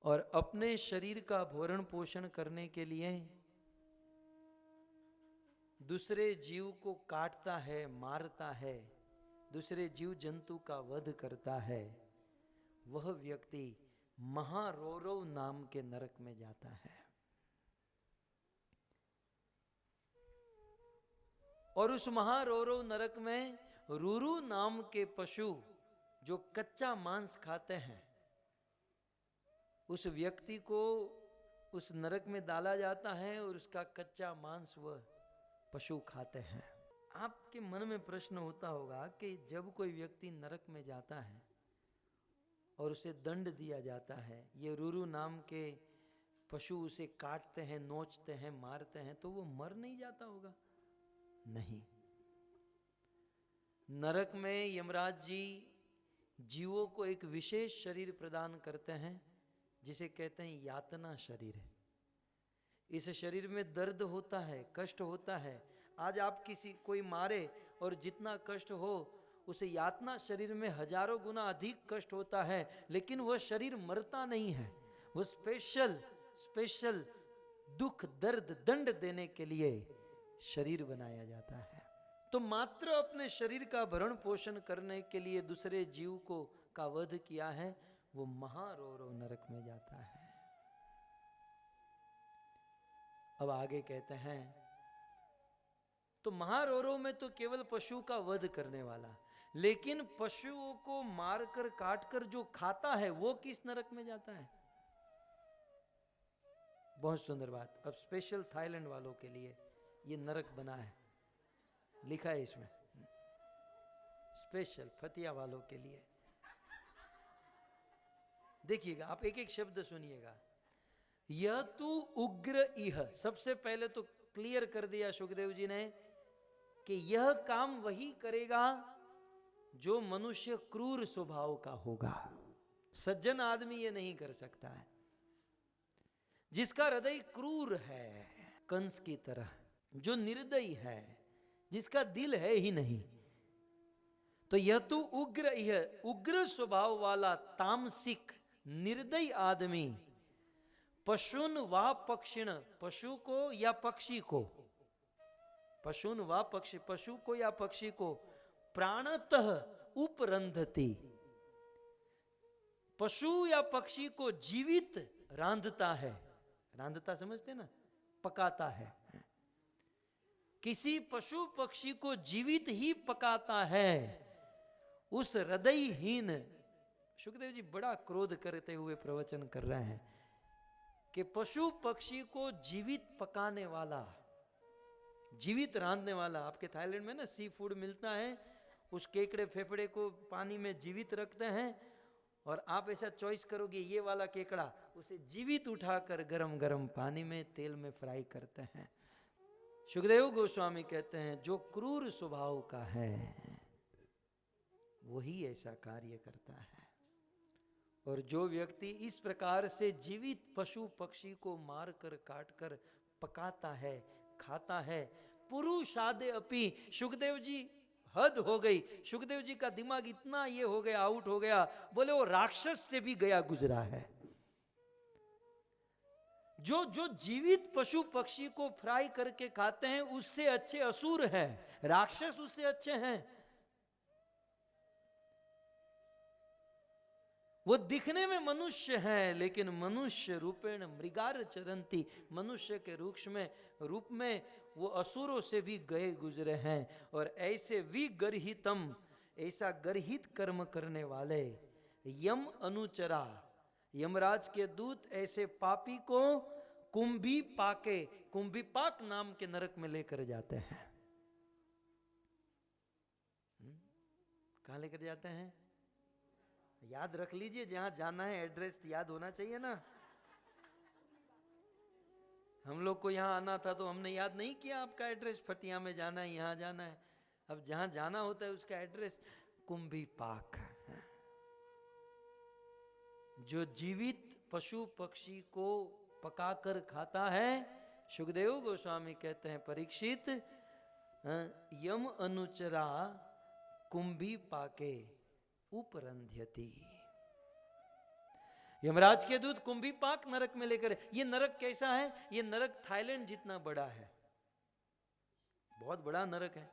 और अपने शरीर का भरण पोषण करने के लिए दूसरे जीव को काटता है, मारता है, दूसरे जीव जंतु का वध करता है, वह व्यक्ति महारौरव नाम के नरक में जाता है। और उस महारौरव नरक में रुरु नाम के पशु जो कच्चा मांस खाते हैं, उस व्यक्ति को उस नरक में डाला जाता है और उसका कच्चा मांस वह पशु खाते हैं। आपके मन में प्रश्न होता होगा कि जब कोई व्यक्ति नरक में जाता है और उसे दंड दिया जाता है, ये रुरु नाम के पशु उसे काटते हैं, नोचते हैं, मारते हैं, तो वो मर नहीं जाता होगा? नहीं। नरक में यमराज जी जीवों को एक विशेष शरीर प्रदान करते हैं जिसे कहते हैं यातना शरीर। इस शरीर में दर्द होता है, कष्ट होता है। आज आप किसी कोई मारे और जितना कष्ट हो, उसे यातना शरीर में हजारों गुना अधिक कष्ट होता है, लेकिन वह शरीर मरता नहीं है। वो स्पेशल दुख, दर्द, दंड देने के लिए शरीर बनाया जाता है। तो मात्र अपने शरीर का भरण पोषण करने के लिए दूसरे जीव को का वध किया है, वो महारोरो नरक में जाता है। अब आगे कहते हैं, तो महारोरो में तो केवल पशु का वध करने वाला, लेकिन पशुओं को मारकर काटकर जो खाता है वो किस नरक में जाता है? बहुत सुंदर बात। अब स्पेशल थाईलैंड वालों के लिए ये नरक बना है, लिखा है इसमें, स्पेशल फतिया वालों के लिए। देखिएगा, आप एक एक शब्द सुनिएगा। यह तू उग्र इह, सबसे पहले तो क्लियर कर दिया सुखदेव जी ने कि यह काम वही करेगा जो मनुष्य क्रूर स्वभाव का होगा। सज्जन आदमी ये नहीं कर सकता है। जिसका हृदय क्रूर है कंस की तरह, जो निर्दयी है, जिसका दिल है ही नहीं, तो यह तो उग्र, यह उग्र स्वभाव वाला तामसिक निर्दयी आदमी पशुन वा पक्षिण, पशु को या पक्षी को, पशुन वा पक्षी, पशु को या पक्षी को प्राणतः उपरंधति, पशु या पक्षी को जीवित रांधता है। रांधता समझते ना, पकाता है। किसी पशु पक्षी को जीवित ही पकाता है, उस हृदयहीन। सुखदेव जी बड़ा क्रोध करते हुए प्रवचन कर रहे हैं कि पशु पक्षी को जीवित पकाने वाला, जीवित रांधने वाला। आपके थाईलैंड में ना सी फूड मिलता है, उस केकड़े फेफड़े को पानी में जीवित रखते हैं और आप ऐसा चॉइस करोगे ये वाला केकड़ा, उसे जीवित उठाकर गरम गरम पानी में तेल में फ्राई करते हैं। सुखदेव गोस्वामी कहते हैं जो क्रूर स्वभाव का है वही ऐसा कार्य करता है। और जो व्यक्ति इस प्रकार से जीवित पशु पक्षी को मारकर काटकर पकाता है, खाता है, पुरुषादे अपि, सुखदेव जी हद हो गई। सुखदेव जी का दिमाग इतना ये हो गया, आउट हो गया, बोले वो राक्षस से भी गया गुजरा है। जो जो जीवित पशु पक्षी को फ्राई करके खाते हैं उससे अच्छे असुर हैं, राक्षस उससे अच्छे हैं। वो दिखने में मनुष्य हैं लेकिन मनुष्य रूपेण मृगार चरंती, मनुष्य के रूप में वो असुरों से भी गए गुजरे हैं। और ऐसे विगर्हितम, ऐसा गर्हित कर्म करने वाले यम अनुचरा, यमराज के दूत ऐसे पापी को कुंभी पाके, कुंभी पाक नाम के नरक में लेकर जाते हैं। कहां लेकर जाते हैं? याद रख लीजिए, जहां जाना है एड्रेस याद होना चाहिए ना। हम लोग को यहाँ आना था तो हमने याद नहीं किया आपका एड्रेस, फटिया में जाना है, यहाँ जाना है। अब जहां जाना होता है उसका एड्रेस कुंभी पाक। जो जीवित पशु पक्षी को पकाकर खाता है, सुखदेव गोस्वामी कहते हैं परीक्षित, यम अनुचरा कुंभी पाके उपरंध्यति। यमराज के दूत कुंभी पाक नरक में लेकर, ये नरक कैसा है? ये नरक थाईलैंड जितना बड़ा है, बहुत बड़ा नरक है।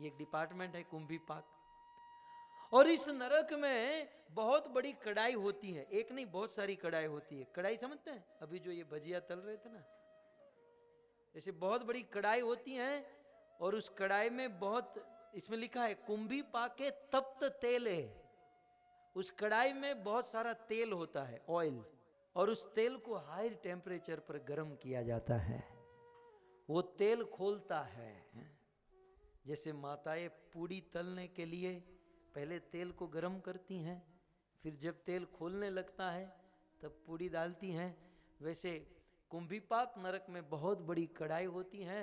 ये एक डिपार्टमेंट है कुंभी पाक। और इस नरक में बहुत बड़ी कढ़ाई होती है, एक नहीं बहुत सारी कढ़ाई होती है। कढ़ाई समझते हैं? अभी जो ये भजिया तल रहे थे ना, ऐसे बहुत बड़ी कढ़ाई होती है और उस कढ़ाई में बहुत, इसमें लिखा है कुंभी पाके तप्त तेल है। उस कढ़ाई में बहुत सारा तेल होता है, ऑयल, और उस तेल को हाई टेम्परेचर पर गर्म किया जाता है। वो तेल खोलता है, जैसे माताएं पूड़ी तलने के लिए पहले तेल को गर्म करती हैं, फिर जब तेल खोलने लगता है तब पूड़ी डालती हैं, वैसे कुंभीपाक नरक में बहुत बड़ी कढ़ाई होती है,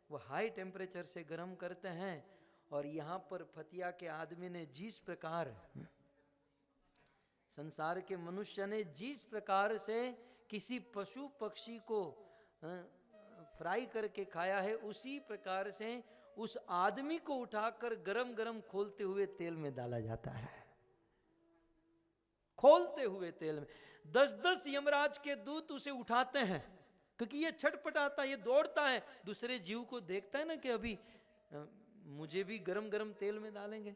वो हाई टेम्परेचर से गर्म करते हैं। और यहाँ पर फतिया के आदमी ने जिस प्रकार, संसार के मनुष्य ने जिस प्रकार से किसी पशु पक्षी को फ्राई करके खाया है, उसी प्रकार से उस आदमी को उठाकर गरम गरम खोलते हुए तेल में डाला जाता है। खोलते हुए तेल में 10-10 यमराज के दूत उसे उठाते हैं क्योंकि ये छटपटाता, ये दौड़ता है, दूसरे जीव को देखता है ना कि अभी मुझे भी गरम गरम तेल में डालेंगे,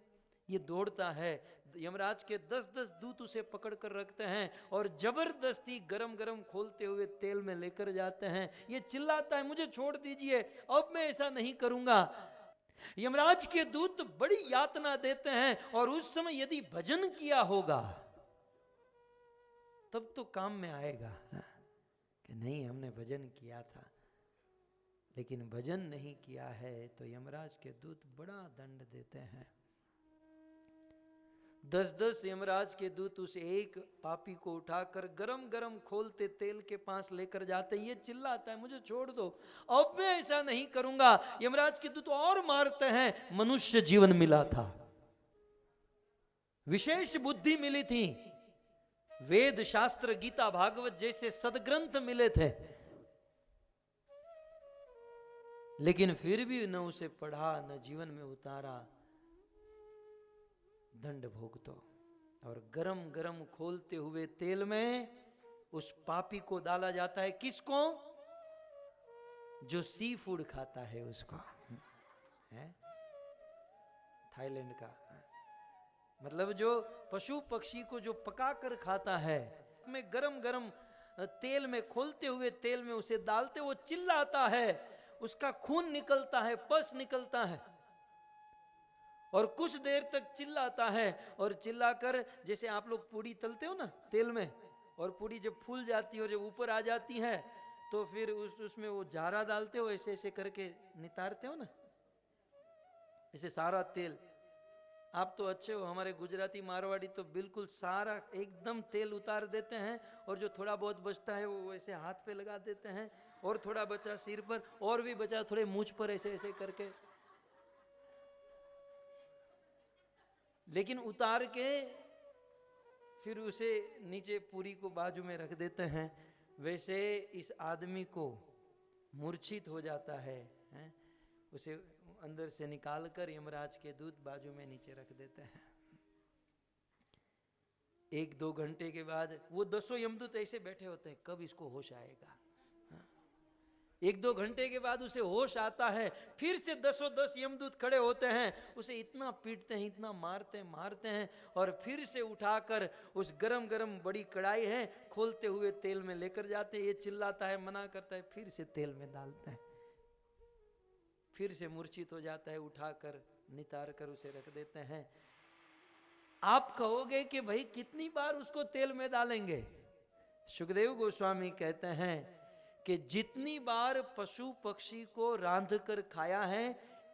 ये दौड़ता है। यमराज के 10-10 दूत उसे पकड़ कर रखते हैं और जबरदस्ती गरम गरम खोलते हुए तेल में लेकर जाते हैं। ये चिल्लाता है, मुझे छोड़ दीजिए, अब मैं ऐसा नहीं करूंगा। यमराज के दूत बड़ी यातना देते हैं और उस समय यदि भजन किया होगा तब तो काम में आएगा कि नहीं हमने भजन किया था, लेकिन भजन नहीं किया है तो यमराज के दूत बड़ा दंड देते हैं। 10-10 यमराज के दूत उस एक पापी को उठाकर गरम गरम खोलते तेल के पास लेकर जाते हैं। ये चिल्लाता है, मुझे छोड़ दो, अब मैं ऐसा नहीं करूंगा। यमराज के दूत और मारते हैं। मनुष्य जीवन मिला था, विशेष बुद्धि मिली थी, वेद शास्त्र गीता भागवत जैसे सदग्रंथ मिले थे, लेकिन फिर भी न उसे पढ़ा न जीवन में उतारा। दंड भोगतो। और गरम गरम खोलते हुए तेल में उस पापी को डाला जाता है। किसको? जो सी फूड खाता है उसको, है थाईलैंड का, मतलब जो पशु पक्षी को जो पका कर खाता है, में गरम गरम तेल में खोलते हुए तेल में उसे डालते, वो चिल्लाता है, उसका खून निकलता है, पस निकलता है और कुछ देर तक चिल्लाता है। और चिल्लाकर, जैसे आप लोग पूड़ी तलते हो ना तेल में, और पूड़ी जब फूल जाती है और जब ऊपर आ जाती है तो फिर उसमें वो जारा डालते हो, ऐसे ऐसे करके नितारते हो ना, ऐसे सारा तेल। आप तो अच्छे हो, हमारे गुजराती मारवाड़ी तो बिल्कुल सारा एकदम तेल उतार देते हैं और जो थोड़ा बहुत बचता है वो ऐसे हाथ पे लगा देते हैं, और थोड़ा बचा सिर पर, और भी बचा थोड़े मूंछ पर, ऐसे ऐसे करके। लेकिन उतार के फिर उसे नीचे पूरी को बाजू में रख देते हैं। वैसे इस आदमी को मूर्छित हो जाता है, उसे अंदर से निकालकर यमराज के दूत बाजू में नीचे रख देते हैं। 1-2 घंटे के बाद वो 10 यमदूत ऐसे बैठे होते हैं, कब इसको होश आएगा। 1-2 घंटे के बाद उसे होश आता है, फिर से 10 यमदूत खड़े होते हैं, उसे इतना पीटते हैं, इतना मारते हैं और फिर से उठाकर उस गरम गरम बड़ी कढ़ाई है, खोलते हुए तेल में लेकर जाते हैं। ये चिल्लाता है, मना करता है, फिर से तेल में डालते हैं, फिर से मूर्छित हो जाता है, उठाकर नितार कर उसे रख देते हैं। आप कहोगे कि भाई कितनी बार उसको तेल में डालेंगे? सुखदेव गोस्वामी कहते हैं कि जितनी बार पशु पक्षी को रांध कर खाया है,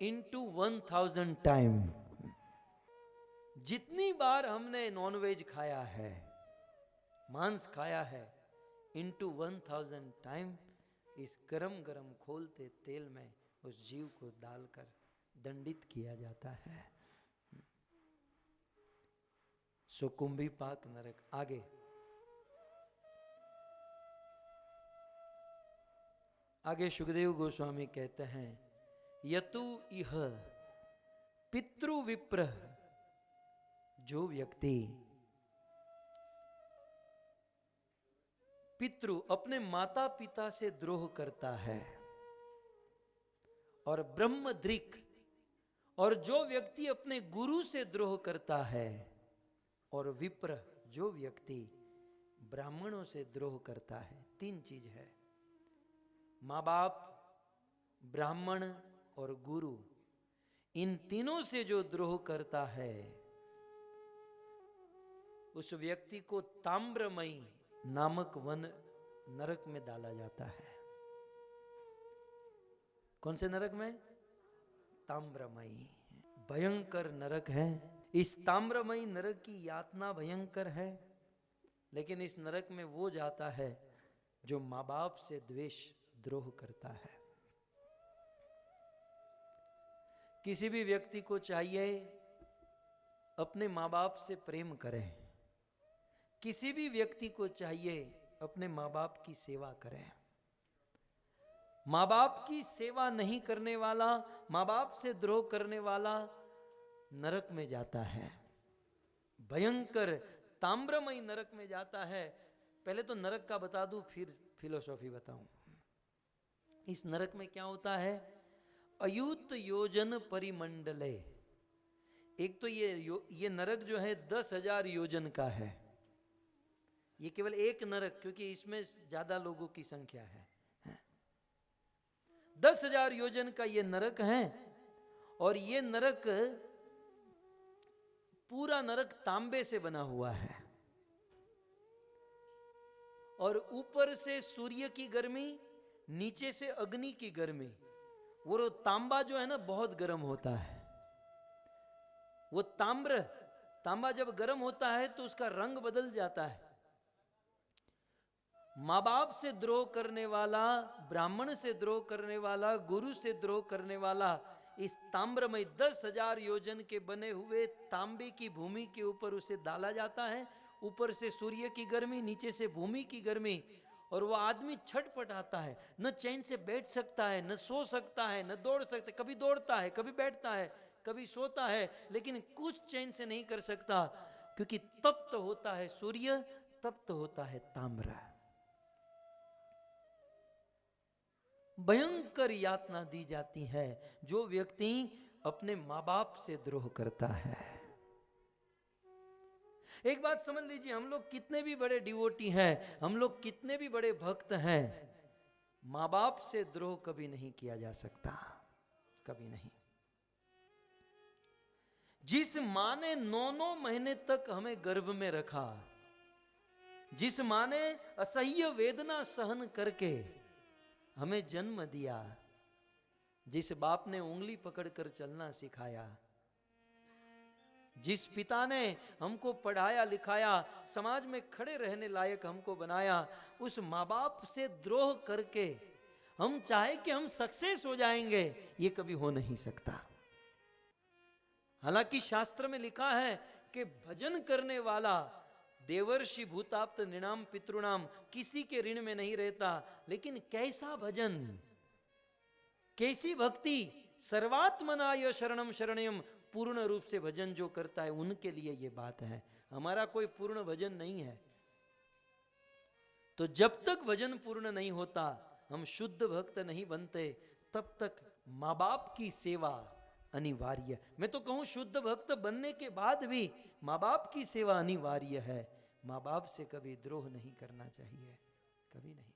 into 1000 टाइम, जितनी बार हमने नॉनवेज खाया है, मांस खाया है, into 1000 टाइम इस गरम गरम खोलते तेल में उस जीव को डालकर दंडित किया जाता है। सो कुंभी पाक नरक। आगे सुखदेव गोस्वामी कहते हैं, यतु इह पितृ विप्र, जो व्यक्ति पितृ अपने माता पिता से द्रोह करता है, और ब्रह्मद्रिक, और जो व्यक्ति अपने गुरु से द्रोह करता है, और विप्र, जो व्यक्ति ब्राह्मणों से द्रोह करता है। 3 चीज है, माँ बाप, ब्राह्मण और गुरु। इन तीनों से जो द्रोह करता है उस व्यक्ति को ताम्रमयी नामक वन नरक में डाला जाता है। कौन से नरक में? ताम्रमयी। भयंकर नरक है। इस ताम्रमयी नरक की यातना भयंकर है, लेकिन इस नरक में वो जाता है जो माँ बाप से द्रोह करता है। किसी भी व्यक्ति को चाहिए अपने माँ बाप से प्रेम करें, किसी भी व्यक्ति को चाहिए अपने माँ बाप की सेवा करें। माँ बाप की सेवा नहीं करने वाला, माँ बाप से द्रोह करने वाला नरक में जाता है, भयंकर ताम्रमयी नरक में जाता है। पहले तो नरक का बता दूं, फिर फिलोसॉफी बताऊं। इस नरक में क्या होता है? अयुत योजन परिमंडले। एक तो ये नरक जो है 10,000 योजन का है। ये केवल एक नरक, क्योंकि इसमें ज्यादा लोगों की संख्या है। 10,000 योजन का ये नरक है। और ये नरक, पूरा नरक तांबे से बना हुआ है। और ऊपर से सूर्य की गर्मी, नीचे से अग्नि की गर्मी। वो तांबा जो है ना बहुत गर्म होता है। वो तांबा जब गर्म होता है तो उसका रंग बदल जाता है। माँ बाप से द्रोह करने वाला, ब्राह्मण से द्रोह करने वाला, गुरु से द्रोह करने वाला इस ताम्रमय 10,000 योजन के बने हुए तांबे की भूमि के ऊपर उसे डाला जाता है। ऊपर से सूर्य की गर्मी, नीचे से भूमि की गर्मी। और वो आदमी छटपटाता है, न चैन से बैठ सकता है, न सो सकता है, न दौड़ सकता है। कभी दौड़ता है, कभी बैठता है, कभी सोता है, लेकिन कुछ चैन से नहीं कर सकता, क्योंकि तप्त होता है सूर्य, तप्त होता है ताम्र। भयंकर यातना दी जाती है जो व्यक्ति अपने माँ बाप से द्रोह करता है। एक बात समझ लीजिए, हम लोग कितने भी बड़े डिवोटी हैं, हम लोग कितने भी बड़े भक्त हैं, माँ बाप से द्रोह कभी नहीं किया जा सकता, कभी नहीं। जिस माँ ने 9 महीने तक हमें गर्भ में रखा, जिस माँ ने असह्य वेदना सहन करके हमें जन्म दिया, जिस बाप ने उंगली पकड़कर चलना सिखाया, जिस पिता ने हमको पढ़ाया लिखाया, समाज में खड़े रहने लायक हमको बनाया, उस माँ बाप से द्रोह करके हम चाहे कि हम सक्सेस हो जाएंगे, ये कभी हो नहीं सकता। हालांकि शास्त्र में लिखा है कि भजन करने वाला देवर्षि भूताप्त निणाम पितृणाम, किसी के ऋण में नहीं रहता। लेकिन कैसा भजन, कैसी भक्ति? सर्वात्मनाय शरणम शरणयम, पूर्ण रूप से भजन जो करता है उनके लिए ये बात है। हमारा कोई पूर्ण भजन नहीं है। तो जब तक भजन पूर्ण नहीं होता, हम शुद्ध भक्त नहीं बनते, तब तक माँ बाप की सेवा अनिवार्य। मैं तो कहूं शुद्ध भक्त बनने के बाद भी माँ बाप की सेवा अनिवार्य है। माँ बाप से कभी द्रोह नहीं करना चाहिए, कभी नहीं।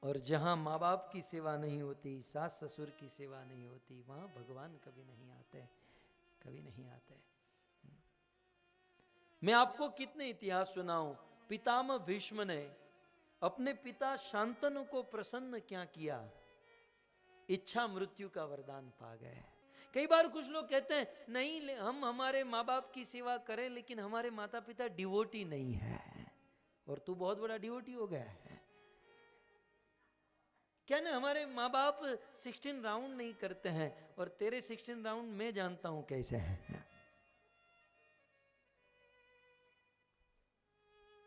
और जहां माँ बाप की सेवा नहीं होती, सास ससुर की सेवा नहीं होती, वहां भगवान कभी नहीं आते, कभी नहीं आते। मैं आपको कितने इतिहास सुनाऊं। पितामह भीष्म ने अपने पिता शांतनु को प्रसन्न क्या किया? इच्छा मृत्यु का वरदान पा गए। कई बार कुछ लोग कहते हैं नहीं, हम हमारे माँ बाप की सेवा करें, लेकिन हमारे माता पिता डिवोटी नहीं है, और तू बहुत बड़ा डिवोटी हो गया है क्या? ना, हमारे माँ बाप 16 राउंड नहीं करते हैं, और तेरे 16 राउंड मैं जानता हूं कैसे हैं।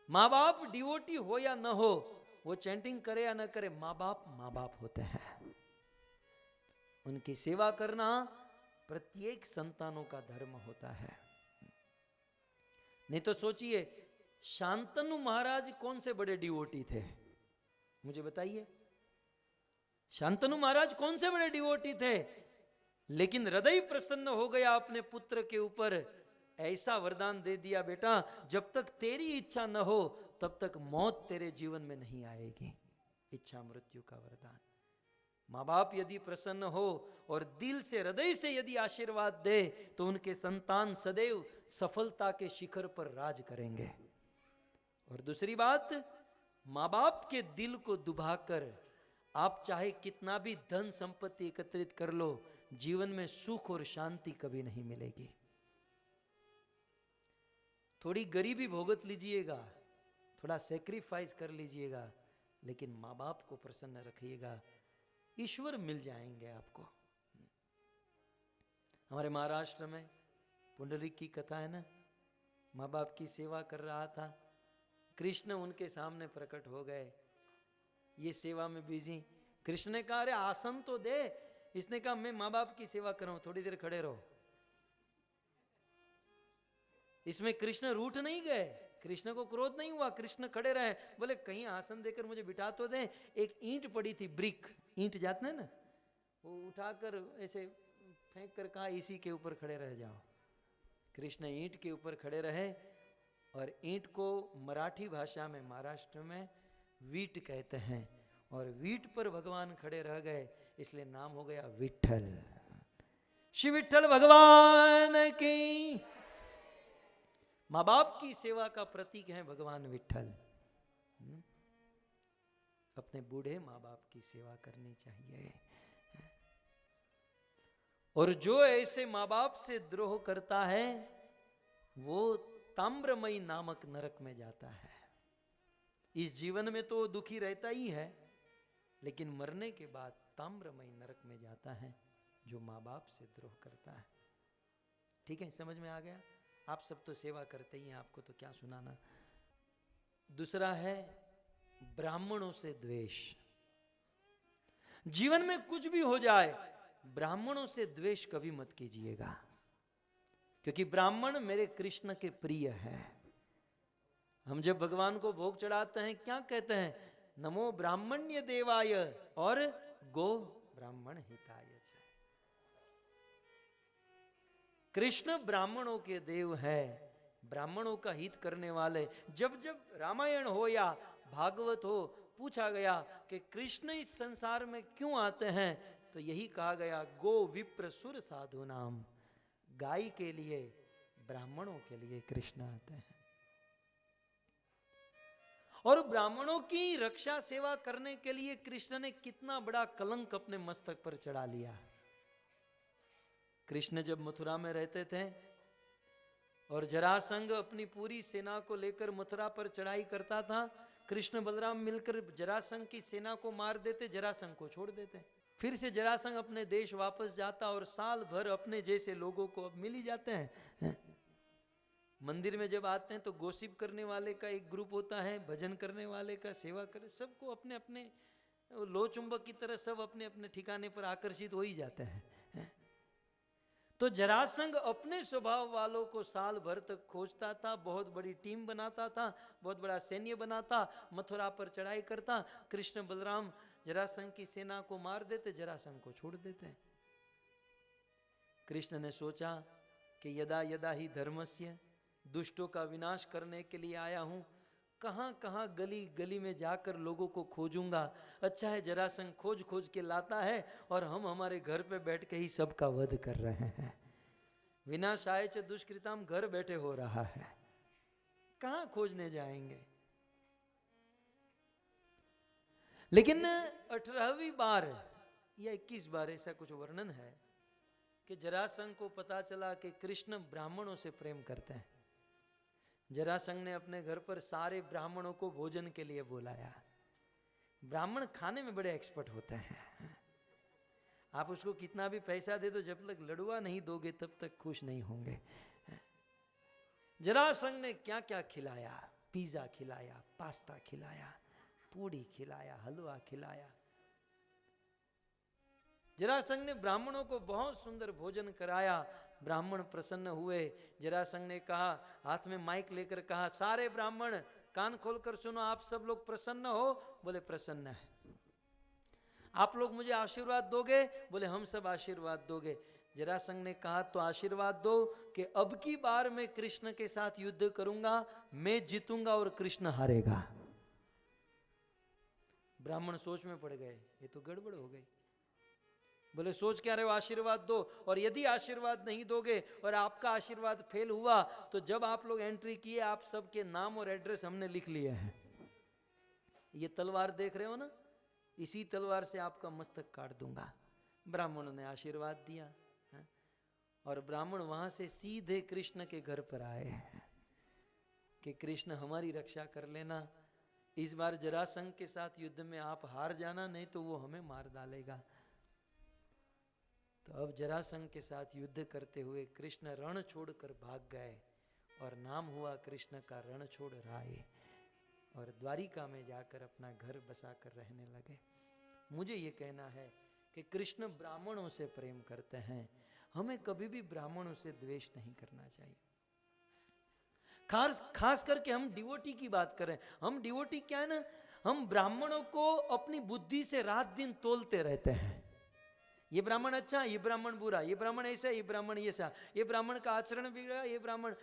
माँ बाप डिवोटी हो या न हो, वो चैंटिंग करे या न करे, माँ बाप होते हैं। उनकी सेवा करना प्रत्येक संतानों का धर्म होता है। नहीं तो सोचिए, शांतनु महाराज कौन से बड़े डिवोटी थे? मुझे बताइए, शांतनु महाराज कौन से बड़े डिवोटी थे? लेकिन हृदय प्रसन्न हो गया अपने पुत्र के ऊपर, ऐसा वरदान दे दिया, बेटा जब तक तेरी इच्छा न हो तब तक मौत तेरे जीवन में नहीं आएगी। इच्छा मृत्यु का वरदान। माँ बाप यदि प्रसन्न हो और दिल से, हृदय से यदि आशीर्वाद दे, तो उनके संतान सदैव सफलता के शिखर पर राज करेंगे। और दूसरी बात, माँ बाप के दिल को दुभाकर आप चाहे कितना भी धन संपत्ति एकत्रित कर लो, जीवन में सुख और शांति कभी नहीं मिलेगी। थोड़ी गरीबी भोगत लीजिएगा, थोड़ा सेक्रीफाइस कर लीजिएगा, लेकिन माँ बाप को प्रसन्न रखिएगा, ईश्वर मिल जाएंगे आपको। हमारे महाराष्ट्र में पुंडरीक की कथा है ना, माँ बाप की सेवा कर रहा था, कृष्ण उनके सामने प्रकट हो गए, ये सेवा में बिजी। कृष्ण ने कहा अरे आसन तो दे। इसने कहा मैं माँ बाप की सेवा कर रहा हूं, थोड़ी देर खड़े रहो। इसमें कृष्ण रूठ नहीं गए, कृष्ण को क्रोध नहीं हुआ, कृष्ण खड़े रहे, बोले कहीं आसन देकर मुझे बिठा तो दें। एक ईंट पड़ी थी, ब्रिक ईंट जाते हैं ना, वो उठाकर ऐसे फेंक कर कहा इसी के ऊपर खड़े रह जाओ। कृष्ण ईंट के ऊपर खड़े रहे, और ईंट को मराठी भाषा में महाराष्ट्र में वीट कहते हैं, और वीट पर भगवान खड़े रह गए, इसलिए नाम हो गया विठल। श्री विठल भगवान की। माँ बाप की सेवा का प्रतीक है भगवान विठल। अपने बूढ़े माँ बाप की सेवा करनी चाहिए। और जो ऐसे माँ बाप से द्रोह करता है वो ताम्रमयी नामक नरक में जाता है। इस जीवन में तो दुखी रहता ही है, लेकिन मरने के बाद ताम्रमयी नरक में जाता है जो माँ बाप से द्रोह करता है। ठीक है, समझ में आ गया? आप सब तो सेवा करते ही हैं, आपको तो क्या सुनाना। दूसरा है ब्राह्मणों से द्वेष। जीवन में कुछ भी हो जाए, ब्राह्मणों से द्वेष कभी मत कीजिएगा, क्योंकि ब्राह्मण मेरे कृष्ण के प्रिय हैं। हम जब भगवान को भोग चढ़ाते हैं क्या कहते हैं? नमो ब्राह्मण्य देवाय और गो ब्राह्मण हिताय च। कृष्ण ब्राह्मणों के देव है, ब्राह्मणों का हित करने वाले। जब जब रामायण हो या भागवत हो, पूछा गया कि कृष्ण इस संसार में क्यों आते हैं, तो यही कहा गया गो विप्र सुर साधु नाम। गाय के लिए, ब्राह्मणों के लिए कृष्ण आते हैं। और ब्राह्मणों की रक्षा सेवा करने के लिए कृष्ण ने कितना बड़ा कलंक अपने मस्तक पर चढ़ा लिया। कृष्ण जब मथुरा में रहते थे और जरासंध अपनी पूरी सेना को लेकर मथुरा पर चढ़ाई करता था, कृष्ण बलराम मिलकर जरासंध की सेना को मार देते, जरासंध को छोड़ देते। फिर से जरासंध अपने देश वापस जाता और साल भर अपने जैसे लोगों को अब मिल ही जाते हैं। मंदिर में जब आते हैं तो गोसिप करने वाले का एक ग्रुप होता है, भजन करने वाले का, सेवा करे, सबको अपने अपने लो चुंबक की तरह सब अपने अपने ठिकाने पर आकर्षित हो ही जाते हैं। तो जरासंध अपने स्वभाव वालों को साल भर तक खोजता था, बहुत बड़ी टीम बनाता था, बहुत बड़ा सैन्य बनाता, मथुरा पर चढ़ाई करता। कृष्ण बलराम जरासंध की सेना को मार देते, जरासंध को छोड़ देते। कृष्ण ने सोचा कि यदा यदा ही धर्मस्य, दुष्टों का विनाश करने के लिए आया हूं, कहां कहां गली गली में जाकर लोगों को खोजूंगा। अच्छा है जरासंध खोज खोज के लाता है और हम हमारे घर पे बैठ के ही सबका वध कर रहे हैं। विनाशाय च दुष्कृताम, घर बैठे हो रहा है, कहां खोजने जाएंगे। लेकिन 18वीं बार या 21 बार ऐसा कुछ वर्णन है कि जरासंध को पता चला कि कृष्ण ब्राह्मणों से प्रेम करते हैं। जरासंध ने अपने घर पर सारे ब्राह्मणों को भोजन के लिए बुलाया। ब्राह्मण खाने में बड़े एक्सपर्ट होते हैं। आप उसको कितना भी पैसा दे दो, जब तक लड़ुआ नहीं दोगे तब तक खुश नहीं होंगे। जरासंध ने क्या क्या खिलाया, पिज्जा खिलाया, पास्ता खिलाया, पूड़ी खिलाया, हलवा खिलाया। जरासंध ने ब्राह्मणों को बहुत सुंदर भोजन कराया। ब्राह्मण प्रसन्न हुए। जरासंध ने कहा, हाथ में माइक लेकर कहा, सारे ब्राह्मण कान खोलकर सुनो, आप सब लोग प्रसन्न हो? बोले प्रसन्न है। आप लोग मुझे आशीर्वाद दोगे? बोले हम सब आशीर्वाद दोगे। जरासंध ने कहा, तो आशीर्वाद दो कि अब की बार मैं कृष्ण के साथ युद्ध करूंगा, मैं जीतूंगा और कृष्ण हारेगा। ब्राह्मण सोच में पड़ गए, ये तो गड़बड़ हो गई। बोले सोच क्या रहे हो, आशीर्वाद दो, और यदि आशीर्वाद नहीं दोगे और आपका आशीर्वाद फेल हुआ तो जब आप लोग एंट्री किए आप सबके नाम और एड्रेस हमने लिख लिए हैं। ये तलवार देख रहे हो ना, इसी तलवार से आपका मस्तक काट दूंगा। ब्राह्मणों ने आशीर्वाद दिया और ब्राह्मण वहां से सीधे कृष्ण के घर पर आए कि कृष्ण हमारी रक्षा कर लेना, इस बार जरासंध के साथ युद्ध में आप हार जाना, नहीं तो वो हमें मार डालेगा। तो अब जरासंध के साथ युद्ध करते हुए कृष्ण रण छोड़कर भाग गए और नाम हुआ कृष्ण का रण छोड़ राय, और द्वारिका में जाकर अपना घर बसाकर रहने लगे। मुझे ये कहना है कि कृष्ण ब्राह्मणों से प्रेम करते हैं, हमें कभी भी ब्राह्मणों से द्वेष नहीं करना चाहिए। खास करके हम डिवोटी की बात करें, हम डिवोटी क्या है ना, हम ब्राह्मणों को अपनी बुद्धि से रात दिन तोलते रहते हैं। ये ब्राह्मण अच्छा, ये ब्राह्मण बुरा, ये ब्राह्मण ऐसा, ये ब्राह्मण ऐसा, ये ब्राह्मण का आचरण बिगड़ा, ये ब्राह्मण।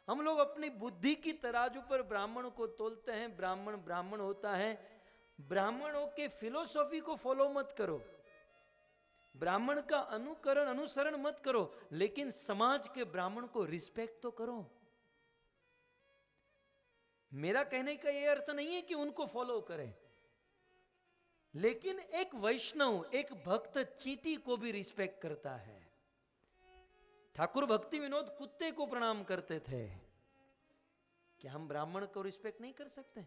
हम लोग अपनी बुद्धि की तराजू पर ब्राह्मण को तोलते हैं। ब्राह्मण ब्राह्मण होता है। ब्राह्मणों के फिलोसॉफी को फॉलो मत करो, ब्राह्मण का अनुसरण मत करो, लेकिन समाज के ब्राह्मण को रिस्पेक्ट तो करो। मेरा कहने का यह अर्थ नहीं है कि उनको फॉलो करें, लेकिन एक वैष्णव, एक भक्त चींटी को भी रिस्पेक्ट करता है। ठाकुर भक्ति विनोद कुत्ते को प्रणाम करते थे। क्या हम ब्राह्मण को रिस्पेक्ट नहीं कर सकते?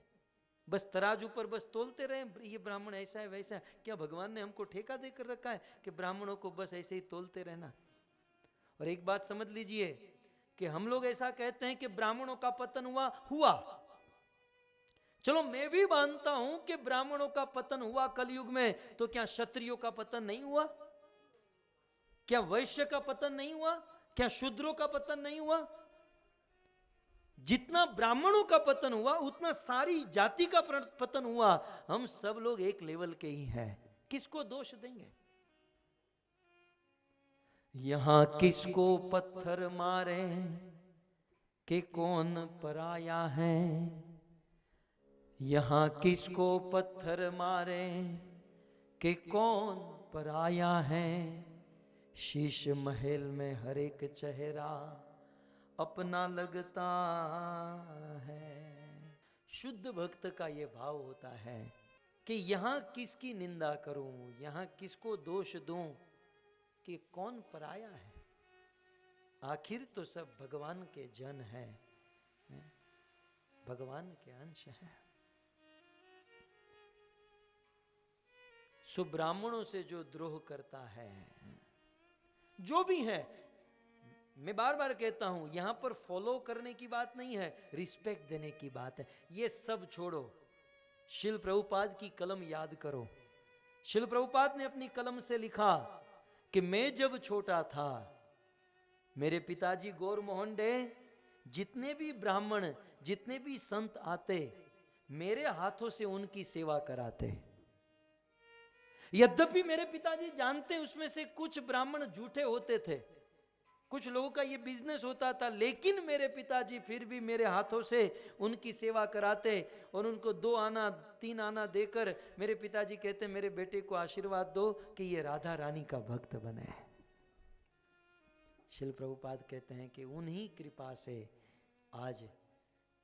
बस तराजू पर बस तोलते रहे, ये ब्राह्मण ऐसा है वैसा है। क्या भगवान ने हमको ठेका देकर रखा है कि ब्राह्मणों को बस ऐसे ही तोलते रहना? और एक बात समझ लीजिए कि हम लोग ऐसा कहते हैं कि ब्राह्मणों का पतन हुआ। चलो मैं भी मानता हूं कि ब्राह्मणों का पतन हुआ कलयुग में, तो क्या क्षत्रियों का पतन नहीं हुआ? क्या वैश्य का पतन नहीं हुआ? क्या शूद्रों का पतन नहीं हुआ? जितना ब्राह्मणों का पतन हुआ उतना सारी जाति का पतन हुआ। हम सब लोग एक लेवल के ही हैं, किसको दोष देंगे? यहां किसको पत्थर मारे कि कौन पराया है, यहां किसको पत्थर मारे कि कौन पराया है। शीश महल में हर एक चेहरा अपना लगता है। शुद्ध भक्त का यह भाव होता है कि यहां किसकी निंदा करूं, यहां किसको दोष दूं कि कौन पराया है। आखिर तो सब भगवान के जन हैं, भगवान के अंश हैं। सो ब्राह्मणों से जो द्रोह करता है, जो भी है, मैं बार बार कहता हूं, यहां पर फॉलो करने की बात नहीं है, रिस्पेक्ट देने की बात है। ये सब छोड़ो, शिल प्रभुपाद की कलम याद करो। शिल प्रभुपाद ने अपनी कलम से लिखा कि मैं जब छोटा था, मेरे पिताजी गौर मोहन डे, जितने भी ब्राह्मण, जितने भी संत आते, मेरे हाथों से उनकी सेवा कराते। यद्यपि मेरे पिताजी जानते उसमें से कुछ ब्राह्मण झूठे होते थे, कुछ लोगों का ये बिजनेस होता था, लेकिन मेरे पिताजी फिर भी मेरे हाथों से उनकी सेवा कराते और उनको 2 आना 3 आना देकर मेरे पिताजी कहते, मेरे बेटे को आशीर्वाद दो कि ये राधा रानी का भक्त बने। शिल प्रभुपाद कहते हैं कि उन्हीं कृपा से आज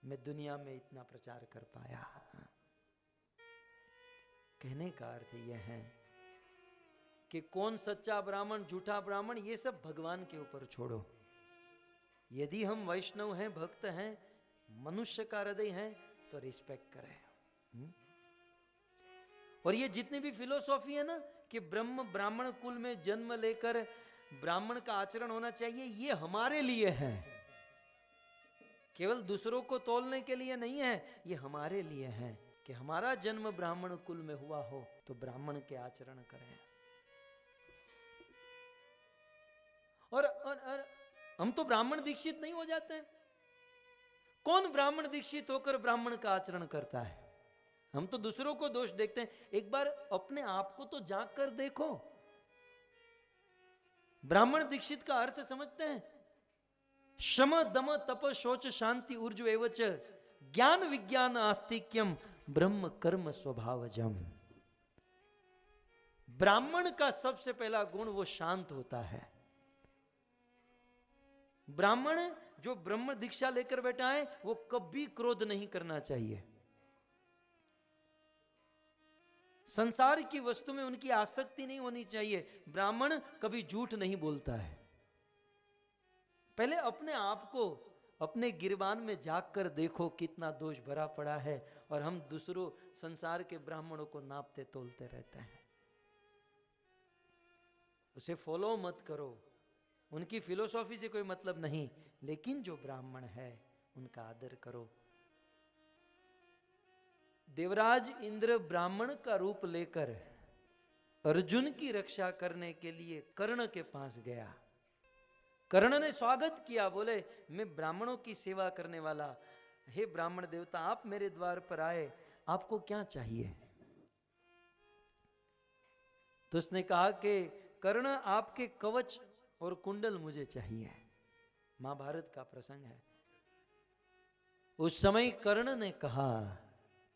मैं दुनिया में इतना प्रचार कर पाया। कहने का अर्थ यह है कि कौन सच्चा ब्राह्मण, झूठा ब्राह्मण, ये सब भगवान के ऊपर छोड़ो। यदि हम वैष्णव हैं, भक्त हैं, मनुष्य का हृदय है, तो रिस्पेक्ट करें। और ये जितनी भी फिलोसॉफी है ना कि ब्राह्मण कुल में जन्म लेकर ब्राह्मण का आचरण होना चाहिए, ये हमारे लिए है, केवल दूसरों को तोलने के लिए नहीं है, ये हमारे लिए है कि हमारा जन्म ब्राह्मण कुल में हुआ हो तो ब्राह्मण के आचरण करें। और हम तो ब्राह्मण दीक्षित नहीं हो जाते हैं। कौन ब्राह्मण दीक्षित होकर ब्राह्मण का आचरण करता है? हम तो दूसरों को दोष देखते हैं। एक बार अपने आप को तो जांच कर देखो। ब्राह्मण दीक्षित का अर्थ समझते हैं? शम दम तप शौच शांति ऊर्जु एवच ज्ञान विज्ञान आस्तिक्यम ब्रह्म कर्म स्वभावजम। ब्राह्मण का सबसे पहला गुण वो शांत होता है। ब्राह्मण जो ब्रह्म दीक्षा लेकर बैठा है वो कभी क्रोध नहीं करना चाहिए। संसार की वस्तु में उनकी आसक्ति नहीं होनी चाहिए। ब्राह्मण कभी झूठ नहीं बोलता है। पहले अपने आप को अपने गिरबान में झांक कर देखो कितना दोष भरा पड़ा है, और हम दूसरों संसार के ब्राह्मणों को नापते तोलते रहते हैं। उसे फॉलो मत करो, उनकी फिलोसॉफी से कोई मतलब नहीं, लेकिन जो ब्राह्मण है उनका आदर करो। देवराज इंद्र ब्राह्मण का रूप लेकर अर्जुन की रक्षा करने के लिए कर्ण के पास गया। कर्ण ने स्वागत किया, बोले मैं ब्राह्मणों की सेवा करने वाला, हे ब्राह्मण देवता आप मेरे द्वार पर आए, आपको क्या चाहिए? तो उसने कहा कि कर्ण आपके कवच और कुंडल मुझे चाहिए। महाभारत का प्रसंग है। उस समय कर्ण ने कहा,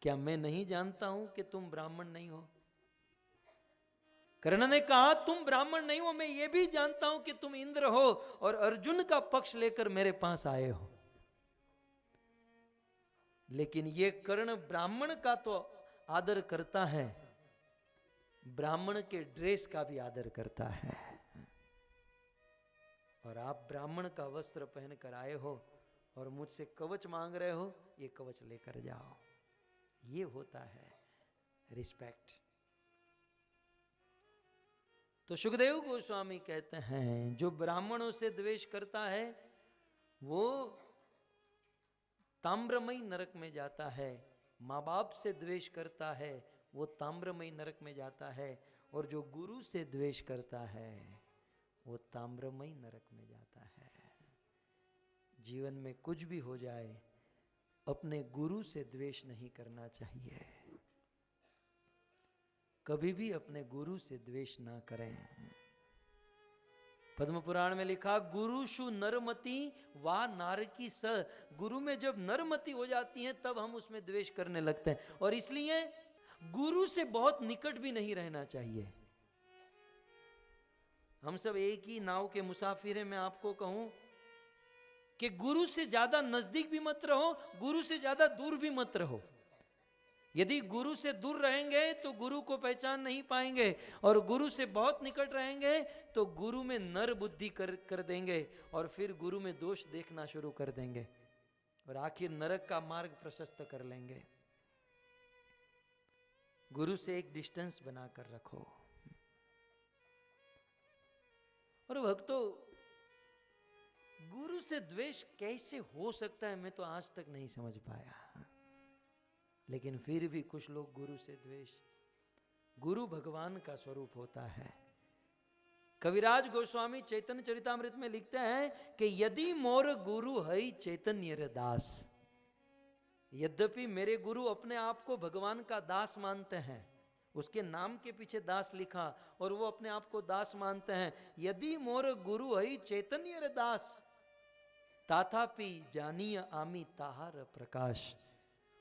क्या मैं नहीं जानता हूं कि तुम ब्राह्मण नहीं हो? कर्ण ने कहा, तुम ब्राह्मण नहीं हो, मैं ये भी जानता हूं कि तुम इंद्र हो और अर्जुन का पक्ष लेकर मेरे पास आए हो। लेकिन ये कर्ण ब्राह्मण का तो आदर करता है, ब्राह्मण के ड्रेस का भी आदर करता है। और आप ब्राह्मण का वस्त्र पहनकर आए हो और मुझसे कवच मांग रहे हो, ये कवच लेकर जाओ। ये होता है रिस्पेक्ट। तो सुखदेव गोस्वामी कहते हैं, जो ब्राह्मणों से द्वेष करता है वो ताम्रमयी नरक में जाता है, माँ बाप से द्वेष करता है वो ताम्रमयी नरक में जाता है, और जो गुरु से द्वेष करता है वो ताम्रमयी नरक में जाता है। जीवन में कुछ भी हो जाए, अपने गुरु से द्वेष नहीं करना चाहिए। कभी भी अपने गुरु से द्वेष ना करें। पद्म पुराण में लिखा, गुरुषु नरमति वा नारकी स। गुरु में जब नरमति हो जाती है तब हम उसमें द्वेष करने लगते हैं। और इसलिए गुरु से बहुत निकट भी नहीं रहना चाहिए। हम सब एक ही नाव के मुसाफिर हैं। मैं आपको कहूं कि गुरु से ज्यादा नजदीक भी मत रहो, गुरु से ज्यादा दूर भी मत रहो। यदि गुरु से दूर रहेंगे तो गुरु को पहचान नहीं पाएंगे, और गुरु से बहुत निकट रहेंगे तो गुरु में नर बुद्धि कर देंगे, और फिर गुरु में दोष देखना शुरू कर देंगे, और आखिर नरक का मार्ग प्रशस्त कर लेंगे। गुरु से एक डिस्टेंस बनाकर रखो। और भक्तों, गुरु से द्वेष कैसे हो सकता है, मैं तो आज तक नहीं समझ पाया। लेकिन फिर भी कुछ लोग गुरु से द्वेष। गुरु भगवान का स्वरूप होता है। कविराज गोस्वामी चैतन्य चरितामृत में लिखते हैं कि यदि मोर गुरु है चैतन्य दास। यद्यपि मेरे गुरु अपने आप को भगवान का दास मानते हैं, उसके नाम के पीछे दास लिखा, और वो अपने आप को दास मानते हैं। यदि मोर गुरु है चैतन्य दास, ताथापि जानिय आमी ताहार प्रकाश।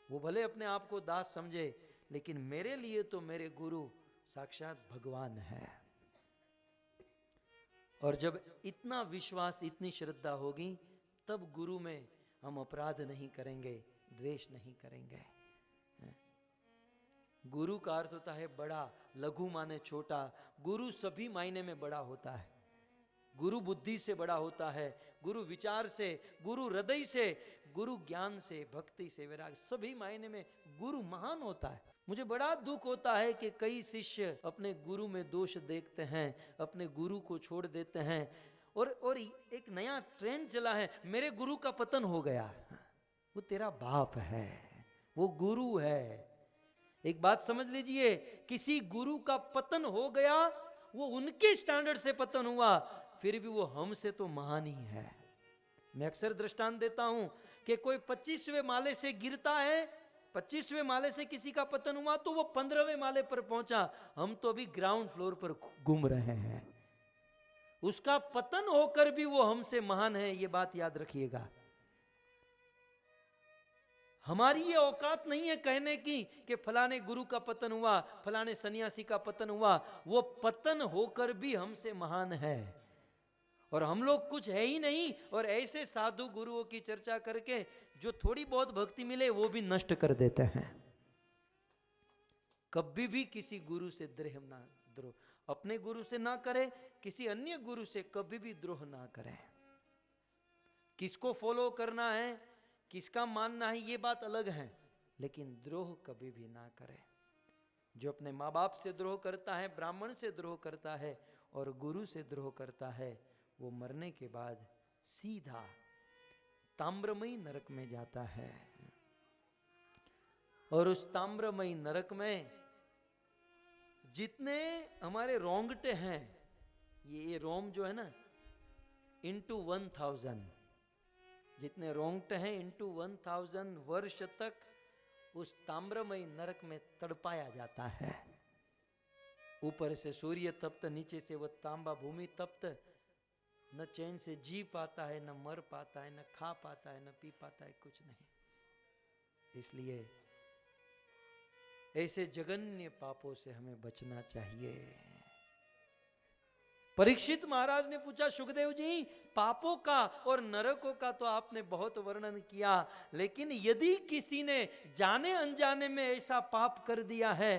वो भले अपने आप को दास समझे, लेकिन मेरे लिए तो मेरे गुरु साक्षात भगवान है। और जब इतना विश्वास, इतनी श्रद्धा होगी, तब गुरु में हम अपराध नहीं करेंगे, द्वेष नहीं करेंगे। गुरु का अर्थ होता है बड़ा, लघु माने छोटा। गुरु सभी मायने में बड़ा होता है। गुरु बुद्धि से बड़ा होता है, गुरु विचार से, गुरु हृदय से, गुरु ज्ञान से, भक्ति से, वैराग, सभी मायने में गुरु महान होता है। मुझे बड़ा दुख होता है कि कई शिष्य अपने गुरु में दोष देखते हैं, अपने गुरु को छोड़ देते हैं, और एक नया ट्रेंड चला है, मेरे गुरु का पतन हो गया। वो तेरा बाप है, वो गुरु है। एक बात समझ लीजिए, किसी गुरु का पतन हो गया, वो उनके स्टैंडर्ड से पतन हुआ, फिर भी वो हमसे तो महान ही है। मैं अक्सर दृष्टांत देता हूं कि कोई 25वें माले से गिरता है, 25वें माले से किसी का पतन हुआ तो वो 15वें माले पर पहुंचा, हम तो अभी ग्राउंड फ्लोर पर घूम रहे हैं। उसका पतन होकर भी वो हमसे महान है, ये बात याद रखिएगा। हमारी ये औकात नहीं है कहने की कि फलाने गुरु का पतन हुआ, फलाने सन्यासी का पतन हुआ। वो पतन होकर भी हमसे महान है, और हम लोग कुछ है ही नहीं, और ऐसे साधु गुरुओं की चर्चा करके जो थोड़ी बहुत भक्ति मिले वो भी नष्ट कर देते हैं। कभी भी किसी गुरु से द्रोह अपने गुरु से ना करे, किसी अन्य गुरु से कभी भी द्रोह ना करें। किसको फॉलो करना है, किसका मानना है, ये बात अलग है, लेकिन द्रोह कभी भी ना करें। जो अपने माँ बाप से द्रोह करता है, ब्राह्मण से द्रोह करता है और गुरु से द्रोह करता है, वो मरने के बाद सीधा ताम्रमयी नरक में जाता है। और उस ताम्रमयी नरक में जितने हमारे रोंगटे हैं, ये रोम जो है ना, इंटू 1000, जितने रोंगटे हैं इंटू 1000 वर्ष तक उस ताम्रमयी नरक में तड़पाया जाता है। ऊपर से सूर्य तप्त, नीचे से वह तांबा भूमि तप्त, न चैन से जी पाता है, न मर पाता है, न खा पाता है, न पी पाता है, कुछ नहीं। इसलिए ऐसे जघन्य पापों से हमें बचना चाहिए। परीक्षित महाराज ने पूछा, सुखदेव जी पापों का और नरकों का तो आपने बहुत वर्णन किया, लेकिन यदि किसी ने जाने अनजाने में ऐसा पाप कर दिया है,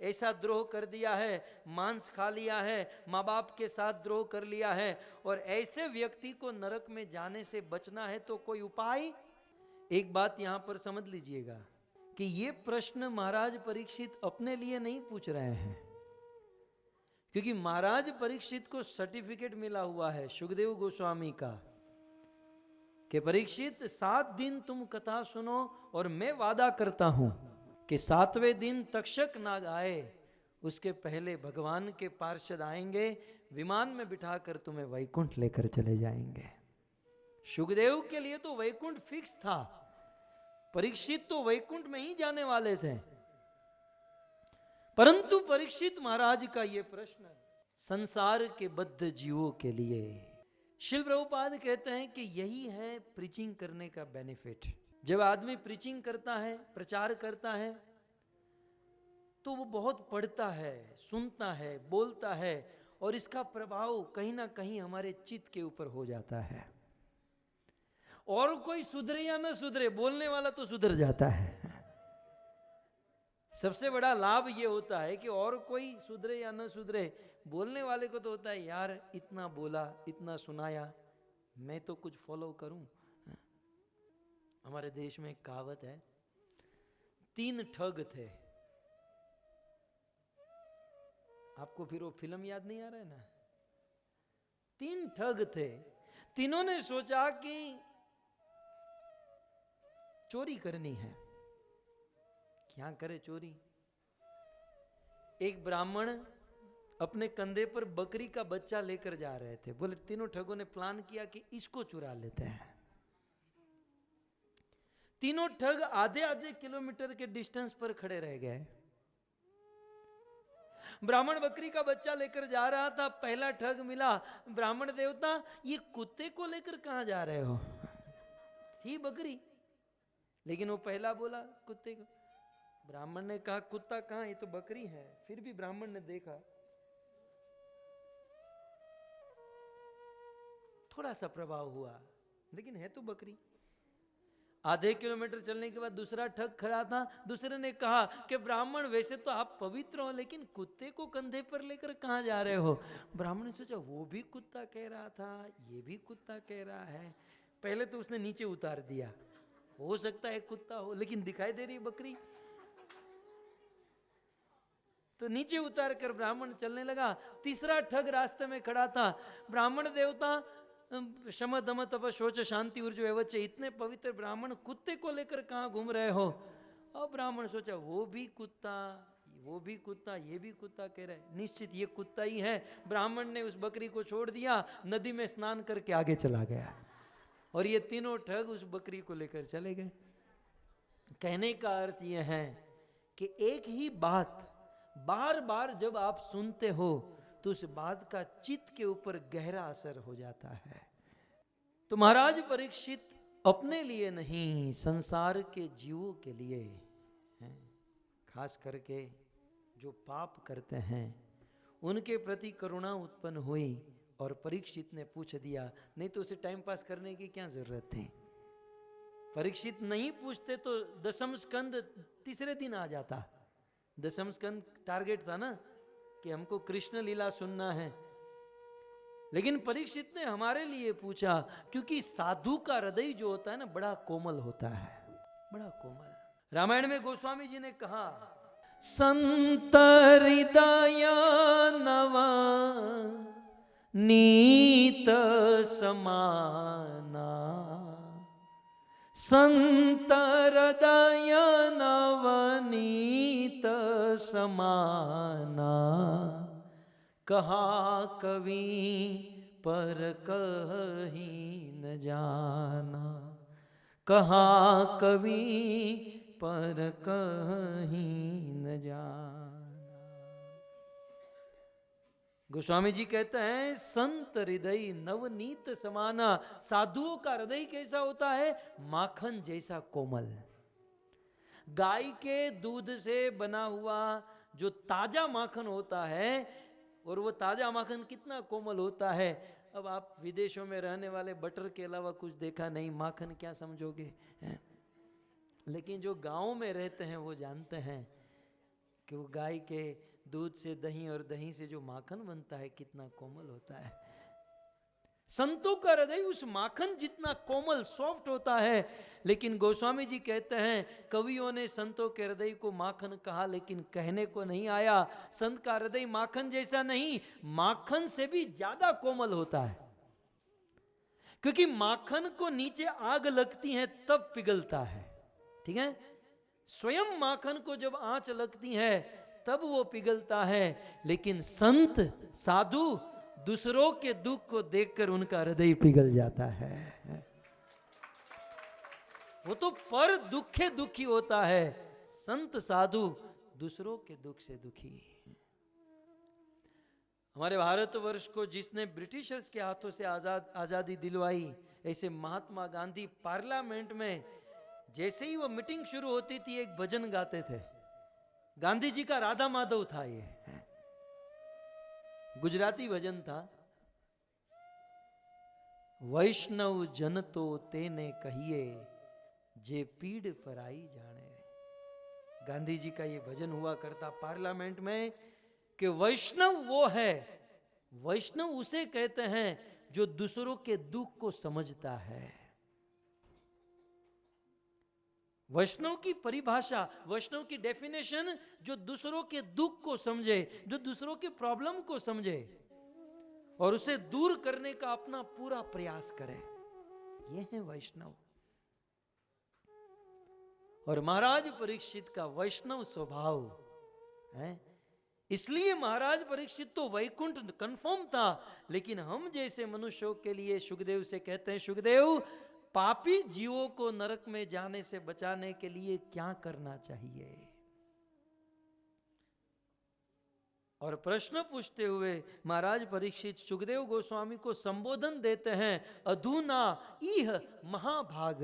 ऐसा द्रोह कर दिया है, मांस खा लिया है, माँ बाप के साथ द्रोह कर लिया है, और ऐसे व्यक्ति को नरक में जाने से बचना है, तो कोई उपाय? एक बात यहां पर समझ लीजिएगा कि ये प्रश्न महाराज परीक्षित अपने लिए नहीं पूछ रहे हैं, क्योंकि महाराज परीक्षित को सर्टिफिकेट मिला हुआ है सुखदेव गोस्वामी का कि परीक्षित 7 दिन तुम कथा सुनो, और मैं वादा करता हूं कि 7वें दिन तक्षक नाग आए उसके पहले भगवान के पार्षद आएंगे, विमान में बिठाकर तुम्हें वैकुंठ लेकर चले जाएंगे। सुखदेव के लिए तो वैकुंठ फिक्स था, परीक्षित तो वैकुंठ में ही जाने वाले थे। परंतु परीक्षित महाराज का यह प्रश्न संसार के बद्ध जीवों के लिए, श्रील प्रभुपाद कहते हैं कि यही है प्रीचिंग करने का बेनिफिट। जब आदमी प्रीचिंग करता है, प्रचार करता है, तो वो बहुत पढ़ता है, सुनता है, बोलता है, और इसका प्रभाव कहीं ना कहीं हमारे चित्त के ऊपर हो जाता है। और कोई सुधरे या ना सुधरे, बोलने वाला तो सुधर जाता है। सबसे बड़ा लाभ ये होता है कि और कोई सुधरे या ना सुधरे, बोलने वाले को तो होता है यार इतना बोला, इतना सुनाया, मैं तो कुछ फॉलो करूं। हमारे देश में एक कहावत है, 3 ठग थे। आपको फिर वो फिल्म याद नहीं आ रहा है ना? 3 ठग थे, तीनों ने सोचा कि चोरी करनी है। क्या करे चोरी? एक ब्राह्मण अपने कंधे पर बकरी का बच्चा लेकर जा रहे थे। बोले, तीनों ठगों ने प्लान किया कि इसको चुरा लेते हैं। तीनों ठग आधे आधे किलोमीटर के डिस्टेंस पर खड़े रह गए। ब्राह्मण बकरी का बच्चा लेकर जा रहा था, पहला ठग मिला। ब्राह्मण देवता, ये कुत्ते को लेकर कहां जा रहे हो? थी बकरी, लेकिन वो पहला बोला कुत्ते को। ब्राह्मण ने कहा कुत्ता कहां, ये तो बकरी है। फिर भी ब्राह्मण ने देखा, थोड़ा सा प्रभाव हुआ, लेकिन है तो बकरी। आधे किलोमीटर चलने के बाद दूसरा ठग खड़ा था। दूसरे ने कहा कि ब्राह्मण वैसे तो आप पवित्र हो, लेकिन कुत्ते को कंधे पर लेकर कहां जा रहे हो? ब्राह्मण ने सोचा वो भी कुत्ता कह रहा था, ये भी कुत्ता कह रहा है। पहले तो उसने नीचे उतार दिया, हो सकता है कुत्ता हो, लेकिन दिखाई दे रही बकरी। तो नीचे उतार कर ब्राह्मण चलने लगा। तीसरा ठग रास्ते में खड़ा था। ब्राह्मण देवता, शम दम तप शौच शांति ऊर्ज एवच, इतने पवित्र ब्राह्मण कुत्ते को लेकर कहां घूम रहे हो? अब ब्राह्मण सोचा वो भी कुत्ता, वो भी कुत्ता, ये भी कुत्ता कह रहे, निश्चित ये कुत्ता ही है। ब्राह्मण ने उस बकरी को छोड़ दिया, नदी में स्नान करके आगे चला गया, और ये तीनों ठग उस बकरी को लेकर चले गए। कहने का अर्थ यह है कि एक ही बात बार बार जब आप सुनते हो तो उस बात का चित्त के ऊपर गहरा असर हो जाता है। तो महाराज परीक्षित अपने लिए नहीं, संसार के जीवों के लिए हैं, खास करके जो पाप करते हैं उनके प्रति करुणा उत्पन्न हुई। और परीक्षित ने पूछ दिया, नहीं तो उसे टाइम पास करने की क्या जरूरत थी? परीक्षित नहीं पूछते तो दशम स्कंद तीसरे दिन आ जाता। दशम स्कंद टारगेट था ना कि हमको कृष्ण लीला सुनना है, लेकिन परीक्षित ने हमारे लिए पूछा, क्योंकि साधु का हृदय जो होता है ना, बड़ा कोमल होता है, बड़ा कोमल। रामायण में गोस्वामी जी ने कहा, संत हृदय नवा नीत समाना, संत हृदय नवनीत समाना, कहा कवि पर कहीं न जाना, कहाँ कवि पर कहीं न जाना। गोस्वामी जी कहते हैं संत हृदय नवनीत समाना। साधुओं का हृदय कैसा होता है? माखन जैसा कोमल। गाय के दूध से बना हुआ जो ताजा माखन होता है, और वो ताजा माखन कितना कोमल होता है। अब आप विदेशों में रहने वाले बटर के अलावा कुछ देखा नहीं, माखन क्या समझोगे हैं? लेकिन जो गांव में रहते हैं वो जानते हैं कि वो गाय के दूध से दही और दही से जो माखन बनता है कितना कोमल होता है। संतों का हृदय उस माखन जितना कोमल सॉफ्ट होता है। लेकिन गोस्वामी जी कहते हैं कवियों ने संतों के हृदय को माखन कहा, लेकिन कहने को नहीं आया संत का हृदय माखन जैसा नहीं, माखन से भी ज्यादा कोमल होता है। क्योंकि माखन को नीचे आग लगती है तब पिघलता है, ठीक है। स्वयं माखन को जब आंच लगती है तब वो पिघलता है। लेकिन संत साधु दूसरों के दुख को देखकर उनका हृदय पिघल जाता है। वो तो पर दुखे दुखी होता है, संत साधु दूसरों के दुख से दुखी। हमारे भारतवर्ष को जिसने ब्रिटिशर्स के हाथों से आजादी दिलवाई, ऐसे महात्मा गांधी पार्लियामेंट में जैसे ही वो मीटिंग शुरू होती थी एक भजन गाते थे। गांधी जी का राधा माधव था, ये गुजराती भजन था। वैष्णव जन तो तेने कहिए, जे पीड़ पर आई जाने। गांधी जी का ये भजन हुआ करता पार्लियामेंट में कि वैष्णव वो है, वैष्णव उसे कहते हैं जो दूसरों के दुख को समझता है। वैष्णव की परिभाषा, वैष्णव की डेफिनेशन, जो दूसरों के दुख को समझे, जो दूसरों के प्रॉब्लम को समझे और उसे दूर करने का अपना पूरा प्रयास करे, ये है वैष्णव। और महाराज परीक्षित का वैष्णव स्वभाव है, इसलिए महाराज परीक्षित तो वैकुंठ कंफर्म था। लेकिन हम जैसे मनुष्यों के लिए सुखदेव से कहते हैं, सुखदेव पापी जीवों को नरक में जाने से बचाने के लिए क्या करना चाहिए? और प्रश्न पूछते हुए महाराज परीक्षित सुखदेव गोस्वामी को संबोधन देते हैं, अधुना इह महाभाग।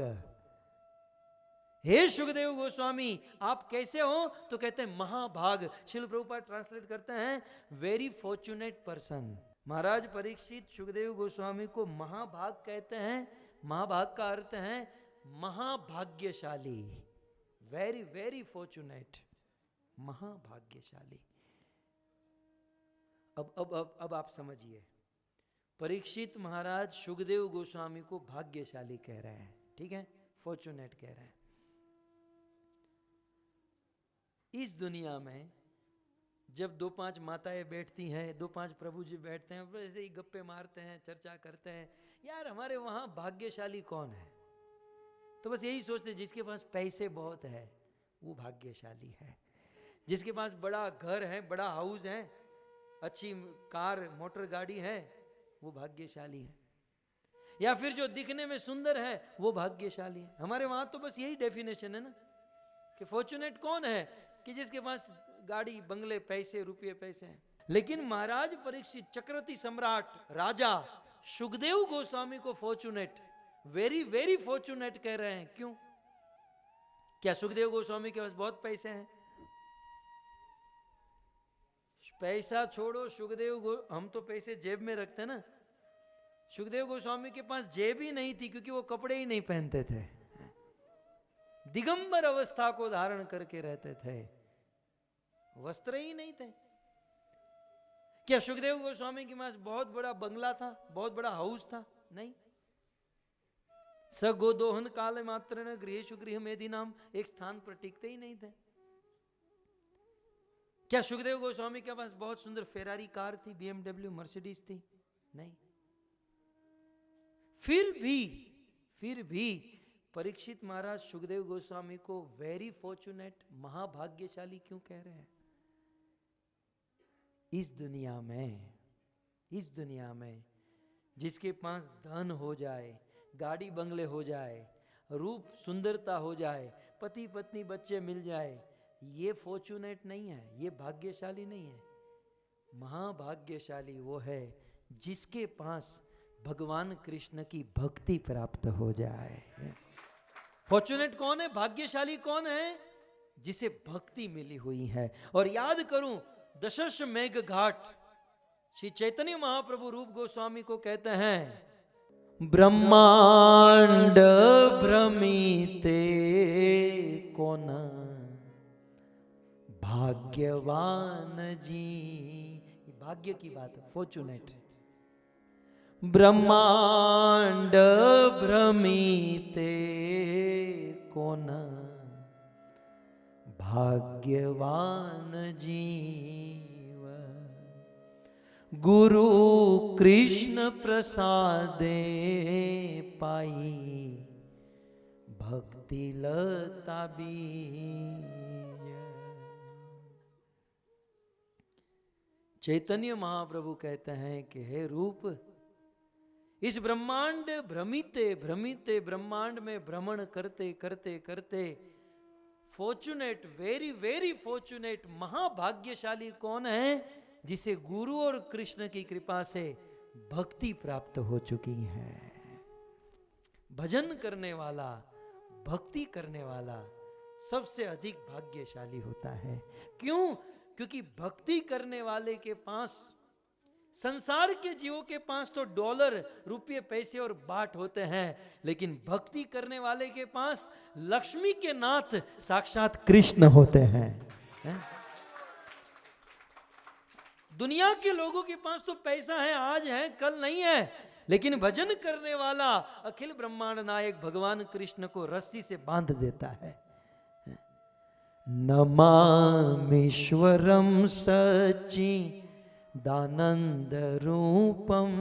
हे सुखदेव गोस्वामी आप कैसे हो? तो कहते हैं महाभाग। श्रील प्रभुपाद ट्रांसलेट करते हैं वेरी फॉर्चुनेट पर्सन। महाराज परीक्षित सुखदेव गोस्वामी को महाभाग कहते हैं। महाभाग का अर्थ है महाभाग्यशाली, वेरी वेरी फॉर्चुनेट, महाभाग्यशाली। अब आप समझिए, परीक्षित महाराज सुखदेव गोस्वामी को भाग्यशाली कह रहे हैं, ठीक है, फॉर्चुनेट कह रहे हैं। इस दुनिया में जब 2-5 माताएं बैठती हैं, 2-5 प्रभु जी बैठते हैं, ऐसे ही गप्पे मारते हैं, चर्चा करते हैं, यार हमारे वहां भाग्यशाली कौन है? तो बस यही सोचते, जिसके पास पैसे बहुत है वो भाग्यशाली है, जिसके पास बड़ा घर है, बड़ा हाउस है, अच्छी कार मोटर गाड़ी है, वो भाग्यशाली है। या फिर जो दिखने में सुंदर है वो भाग्यशाली है। हमारे वहां तो बस यही डेफिनेशन है ना कि फॉर्चुनेट कौन है, कि जिसके पास गाड़ी बंगले पैसे रुपये पैसे हैं। लेकिन महाराज परीक्षित चक्रवर्ती सम्राट राजा सुखदेव गोस्वामी को फॉर्चुनेट, वेरी वेरी फॉर्चुनेट कह रहे हैं। क्यों? क्या सुखदेव गोस्वामी के पास बहुत पैसे हैं? पैसा छोड़ो, हम तो पैसे जेब में रखते हैं ना। सुखदेव गोस्वामी के पास जेब ही नहीं थी, क्योंकि वो कपड़े ही नहीं पहनते थे, दिगंबर अवस्था को धारण करके रहते थे, वस्त्र ही नहीं थे। क्या सुखदेव गोस्वामी के पास बहुत बड़ा बंगला था, बहुत बड़ा हाउस था? नहीं। सगोदोहन काल मात्र न गृहेषु गृह मेदि नाम, एक स्थान पर टिकते ही नहीं थे। क्या सुखदेव गोस्वामी के पास बहुत सुंदर फेरारी कार थी, BMW मर्सिडीज थी? नहीं। फिर भी परीक्षित महाराज सुखदेव गोस्वामी को वेरी फॉर्चुनेट, महाभाग्यशाली क्यों कह रहे हैं? इस दुनिया में जिसके पास धन हो जाए, गाड़ी बंगले हो जाए, रूप सुंदरता हो जाए, पति पत्नी बच्चे मिल जाए, ये फॉर्चुनेट नहीं है, ये भाग्यशाली नहीं है। महाभाग्यशाली वो है जिसके पास भगवान कृष्ण की भक्ति प्राप्त हो जाए। फॉर्चुनेट कौन है, भाग्यशाली कौन है? जिसे भक्ति मिली हुई है। और याद करूं दशरथ मेघ घाट, श्री चैतन्य महाप्रभु रूप गोस्वामी को कहते हैं, ब्रह्मांड भ्रमिते कौन भाग्यवान जी। भाग्य की बात है, फॉर्चुनेट। ब्रह्मांड भ्रमिते कौन भाग्यवान जीव, गुरु कृष्ण प्रसादे पाई भक्ति लता बीज। चैतन्य महाप्रभु कहते हैं कि हे रूप, इस ब्रह्मांड भ्रमिते भ्रमिते ब्रह्मांड में भ्रमण करते करते करते फॉर्चुनेट, वेरी वेरी फॉर्चुनेट, महाभाग्यशाली कौन है? जिसे गुरु और कृष्ण की कृपा से भक्ति प्राप्त हो चुकी है। भजन करने वाला, भक्ति करने वाला सबसे अधिक भाग्यशाली होता है। क्यों? क्योंकि भक्ति करने वाले के पास, संसार के जीवों के पास तो डॉलर, रुपये, पैसे और बाट होते हैं, लेकिन भक्ति करने वाले के पास लक्ष्मी के नाथ साक्षात कृष्ण होते हैं, है? दुनिया के लोगों के पास तो पैसा है, आज है कल नहीं है, लेकिन भजन करने वाला अखिल ब्रह्मांड नायक भगवान कृष्ण को रस्सी से बांध देता है। नमामीश्वरम सच्ची दानंद रूपम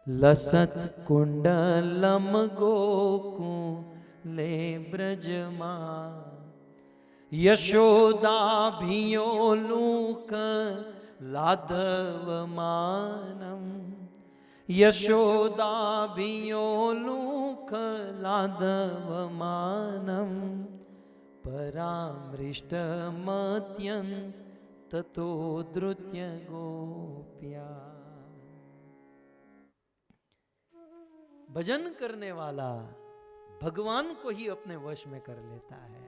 लसत कुंडलम गोकुले ब्रजमा यशोदाभियोलूक लाधवमानम यशोदाभियोलूक लाधवमानम परामृष्टमत्यं ततो धृत्य गोप्या। भजन करने वाला भगवान को ही अपने वश में कर लेता है।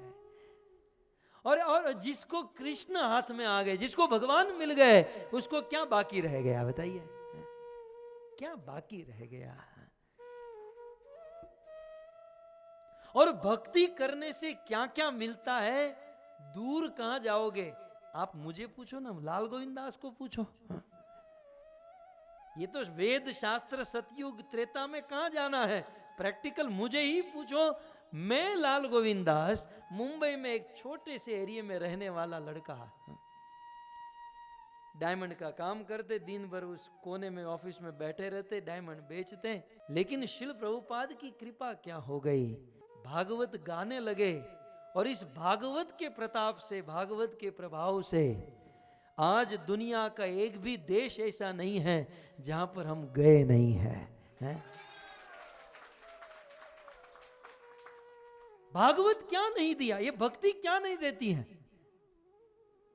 और जिसको कृष्ण हाथ में आ गए, जिसको भगवान मिल गए, उसको क्या बाकी रह गया बताइए? क्या बाकी रह गया? और भक्ति करने से क्या क्या मिलता है, दूर कहां जाओगे? आप मुझे पूछो ना, लाल गोविंद दास को पूछो। ये तो वेद शास्त्र सतयुग त्रेता में कहां जाना है, प्रैक्टिकल मुझे ही पूछो। मैं लाल गोविंद दास मुंबई में एक छोटे से एरिया में रहने वाला लड़का, डायमंड का काम करते, दिन भर उस कोने में ऑफिस में बैठे रहते, डायमंड बेचते। लेकिन शिल प्रभुपाद की कृपा क्या हो गई, भागवत गाने लगे, और इस भागवत के प्रताप से, भागवत के प्रभाव से आज दुनिया का एक भी देश ऐसा नहीं है जहां पर हम गए नहीं है? भागवत क्या नहीं दिया, ये भक्ति क्या नहीं देती है?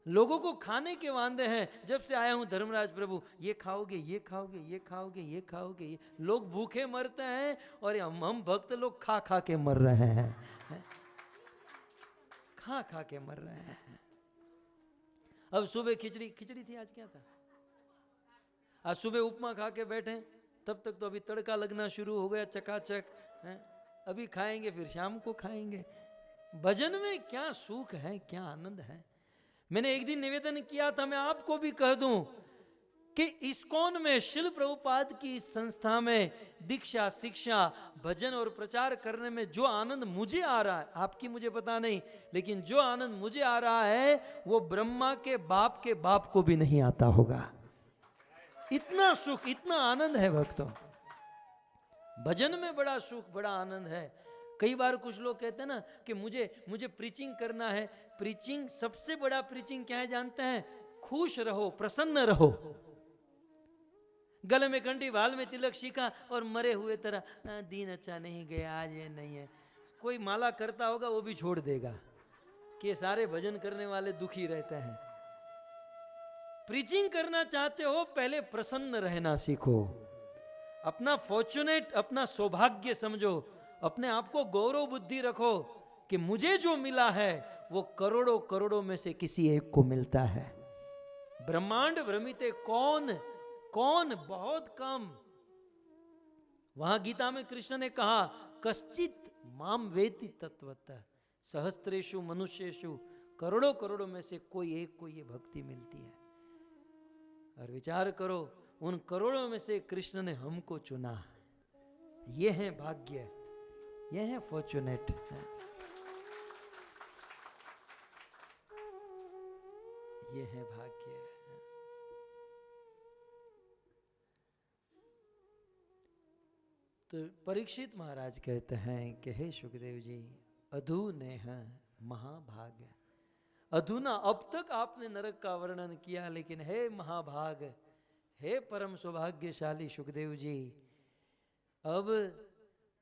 लोगों को खाने के वांदे हैं, जब से आया हूं धर्मराज प्रभु, ये खाओगे, ये खाओगे, ये खाओगे, ये खाओगे, ये लोग भूखे मरते हैं, और हम भक्त लोग खा खा के मर रहे हैं, खा खा के मर रहे हैं। अब सुबह खिचड़ी थी, आज क्या था? आज सुबह उपमा खा के बैठे, तब तक तो अभी तड़का लगना शुरू हो गया चकाचक है, अभी खाएंगे फिर शाम को खाएंगे। भजन में क्या सुख है, क्या आनंद है। मैंने एक दिन निवेदन किया था, मैं आपको भी कह दूं कि इस्कॉन में, शिल प्रभुपाद की संस्था में दीक्षा, शिक्षा, भजन और प्रचार करने में जो आनंद मुझे आ रहा है, आपकी मुझे पता नहीं, लेकिन जो आनंद मुझे आ रहा है वो ब्रह्मा के बाप को भी नहीं आता होगा। इतना सुख, इतना आनंद है भक्तों, भजन में बड़ा सुख, बड़ा आनंद है। कई बार कुछ लोग कहते हैं ना कि मुझे प्रीचिंग करना है। प्रीचिंग, सबसे बड़ा प्रीचिंग क्या है जानते हैं? खुश रहो, प्रसन्न रहो। गले में कंठी, बाल में तिलक, शिखा और मरे हुए तरह दिन अच्छा नहीं गया, आज ये नहीं है। कोई माला करता होगा वो भी छोड़ देगा कि ये सारे भजन करने वाले दुखी रहते हैं। प्रीचिंग करना चाहते हो, पहले प्रसन्न रहना सीखो। अपना फॉर्चुनेट, अपना सौभाग्य समझो, अपने आप को गौरव बुद्धि रखो कि मुझे जो मिला है वो करोड़ों करोड़ों में से किसी एक को मिलता है। ब्रह्मांड भ्रमिते कौन कौन, बहुत कम। वहां गीता में कृष्ण ने कहा कश्चित माम वेति तत्वतः सहस्त्रेषु मनुष्येषु, करोड़ों करोड़ों में से कोई एक को ये भक्ति मिलती है। और विचार करो, उन करोड़ों में से कृष्ण ने हमको चुना। ये है भाग्य, ये है फॉर्चुनेट। ये है भाग्य। तो परीक्षित महाराज कहते हैं कि हे सुखदेव जी, अधु नेह महाभाग। अधुना, अब तक आपने नरक का वर्णन किया, लेकिन हे महाभाग, हे परम सौभाग्यशाली सुखदेव जी, अब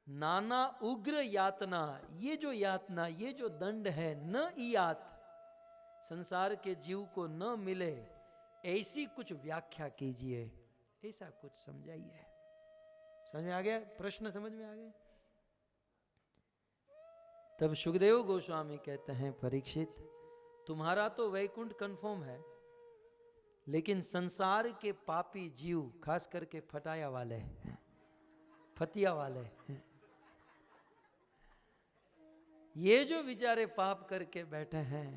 नाना उग्र यातना, ये जो यातना, ये जो दंड है, न इयात, संसार के जीव को न मिले, ऐसी कुछ व्याख्या कीजिए, ऐसा कुछ समझाइए। समझ में आ गया? प्रश्न समझ में आ गया? तब सुखदेव गोस्वामी कहते हैं, परीक्षित, तुम्हारा तो वैकुंठ कंफर्म है, लेकिन संसार के पापी जीव, खास करके फटाया वाले, फतिया वाले, ये जो बेचारे पाप करके बैठे हैं,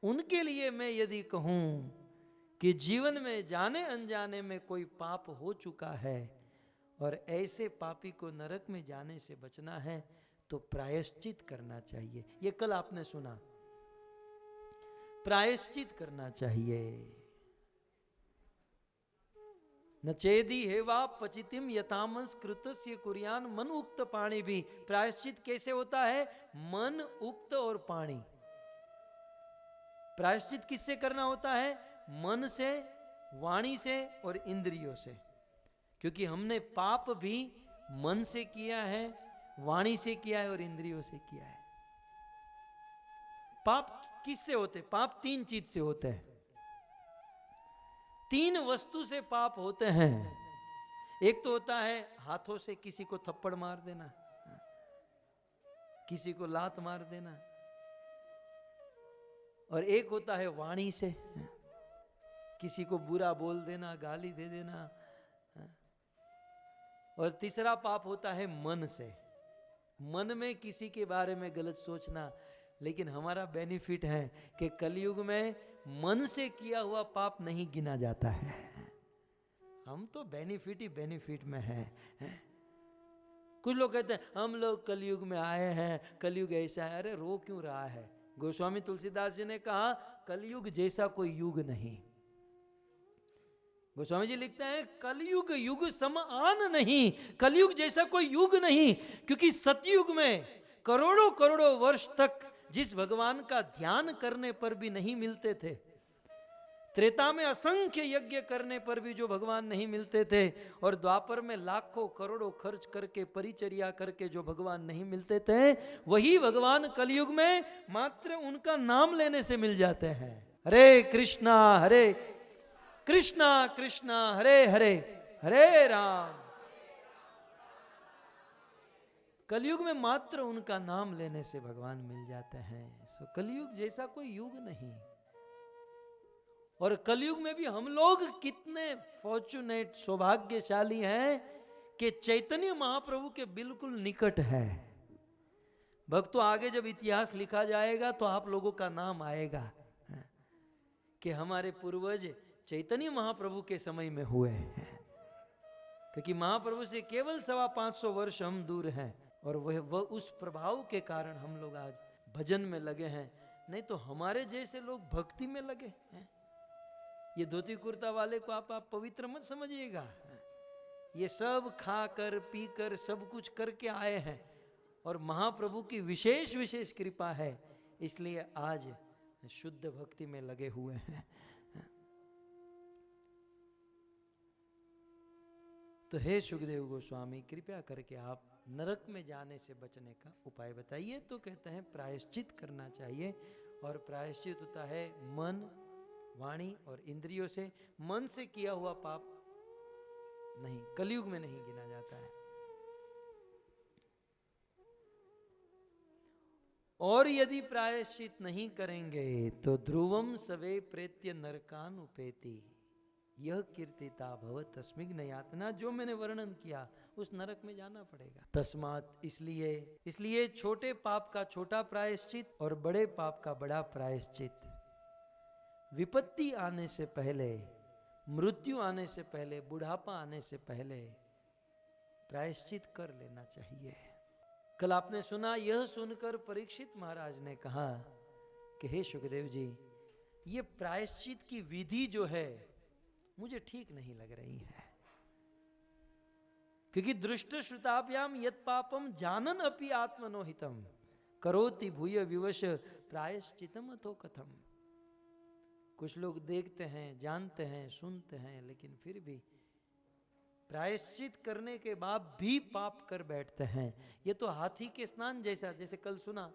उनके लिए मैं यदि कहूं कि जीवन में जाने अनजाने में कोई पाप हो चुका है और ऐसे पापी को नरक में जाने से बचना है, तो प्रायश्चित करना चाहिए। ये कल आपने सुना, प्रायश्चित करना चाहिए। न चेदी हेवा पचितिम यथामंस कृतस्य कुर्यान मन उक्त पाणी भी। प्रायश्चित कैसे होता है? मन, उक्त और पाणी। प्रायश्चित किससे करना होता है? मन से, वाणी से और इंद्रियों से। क्योंकि हमने पाप भी मन से किया है, वाणी से किया है और इंद्रियों से किया है। पाप किससे होते? पाप तीन चीज से होते हैं, तीन वस्तु से पाप होते हैं। एक तो होता है हाथों से किसी को थप्पड़ मार देना, किसी को लात मार देना, और एक होता है वाणी से, किसी को बुरा बोल देना, गाली दे देना, और तीसरा पाप होता है मन से, मन में किसी के बारे में गलत सोचना। लेकिन हमारा बेनिफिट है कि कलयुग में मन से किया हुआ पाप नहीं गिना जाता है। हम तो बेनिफिट ही बेनिफिट में हैं। कुछ लोग कहते हैं हम लोग कलयुग में आए हैं, कलयुग ऐसा है। अरे रो क्यों रहा है? गोस्वामी तुलसीदास जी ने कहा कलयुग जैसा कोई युग नहीं। गोस्वामी जी लिखते हैं कलयुग युग समान नहीं, कलयुग जैसा कोई युग नहीं। क्योंकि सतयुग में करोड़ों करोड़ों वर्ष तक जिस भगवान का ध्यान करने पर भी नहीं मिलते थे, त्रेता में असंख्य यज्ञ करने पर भी जो भगवान नहीं मिलते थे, और द्वापर में लाखों करोड़ों खर्च करके परिचर्या करके जो भगवान नहीं मिलते थे, वही भगवान कलयुग में मात्र उनका नाम लेने से मिल जाते हैं। हरे कृष्णा कृष्णा हरे हरे, हरे राम। कलयुग में मात्र उनका नाम लेने से भगवान मिल जाते हैं। सो कलयुग जैसा कोई युग नहीं। और कलयुग में भी हम लोग कितने फॉर्चुनेट, सौभाग्यशाली हैं कि चैतन्य महाप्रभु के बिल्कुल निकट है। भक्तों, आगे जब इतिहास लिखा जाएगा तो आप लोगों का नाम आएगा कि हमारे पूर्वज चैतन्य महाप्रभु के समय में हुए हैं। क्योंकि महाप्रभु से केवल 550 वर्ष हम दूर हैं, और वह उस प्रभाव के कारण हम लोग आज भजन में लगे हैं। नहीं तो हमारे जैसे लोग भक्ति में लगे हैं। ये धोती कुर्ता वाले को आप पवित्र मत समझिएगा। ये सब खाकर पीकर सब कुछ करके आए हैं, और महाप्रभु की विशेष विशेष कृपा है, इसलिए आज शुद्ध भक्ति में लगे हुए हैं। तो हे सुखदेव गोस्वामी, कृपया करके आप नरक में जाने से बचने का उपाय बताइए। तो कहते हैं प्रायश्चित करना चाहिए, और प्रायश्चित होता है मन, वाणी और इंद्रियों से। मन से किया हुआ पाप नहीं, कलयुग में नहीं गिना जाता है। और यदि प्रायश्चित नहीं करेंगे तो ध्रुवम सवे प्रेत्य नरकान उपेति, यह कीर्तिता भव तस्मिग्न यातना, जो मैंने वर्णन किया उस नरक में जाना पड़ेगा। तस्मात, इसलिए छोटे पाप का छोटा प्रायश्चित और बड़े पाप का बड़ा प्रायश्चित विपत्ति आने से पहले, मृत्यु आने से पहले, बुढ़ापा आने से पहले प्रायश्चित कर लेना चाहिए। कल आपने सुना, यह सुनकर परीक्षित महाराज ने कहा कि हे सुखदेव जी, ये प्रायश्चित की विधि जो है मुझे ठीक नहीं लग रही है, क्योंकि दृष्ट श्रुताभ्याम यत पापम जानन अपि आत्मनोहितम करोति भूय विवश प्रायश्चितम अथो कथम। कुछ लोग देखते हैं, जानते हैं, सुनते हैं, लेकिन फिर भी प्रायश्चित करने के बाद भी पाप कर बैठते हैं। ये तो हाथी के स्नान जैसा, जैसे कल सुना,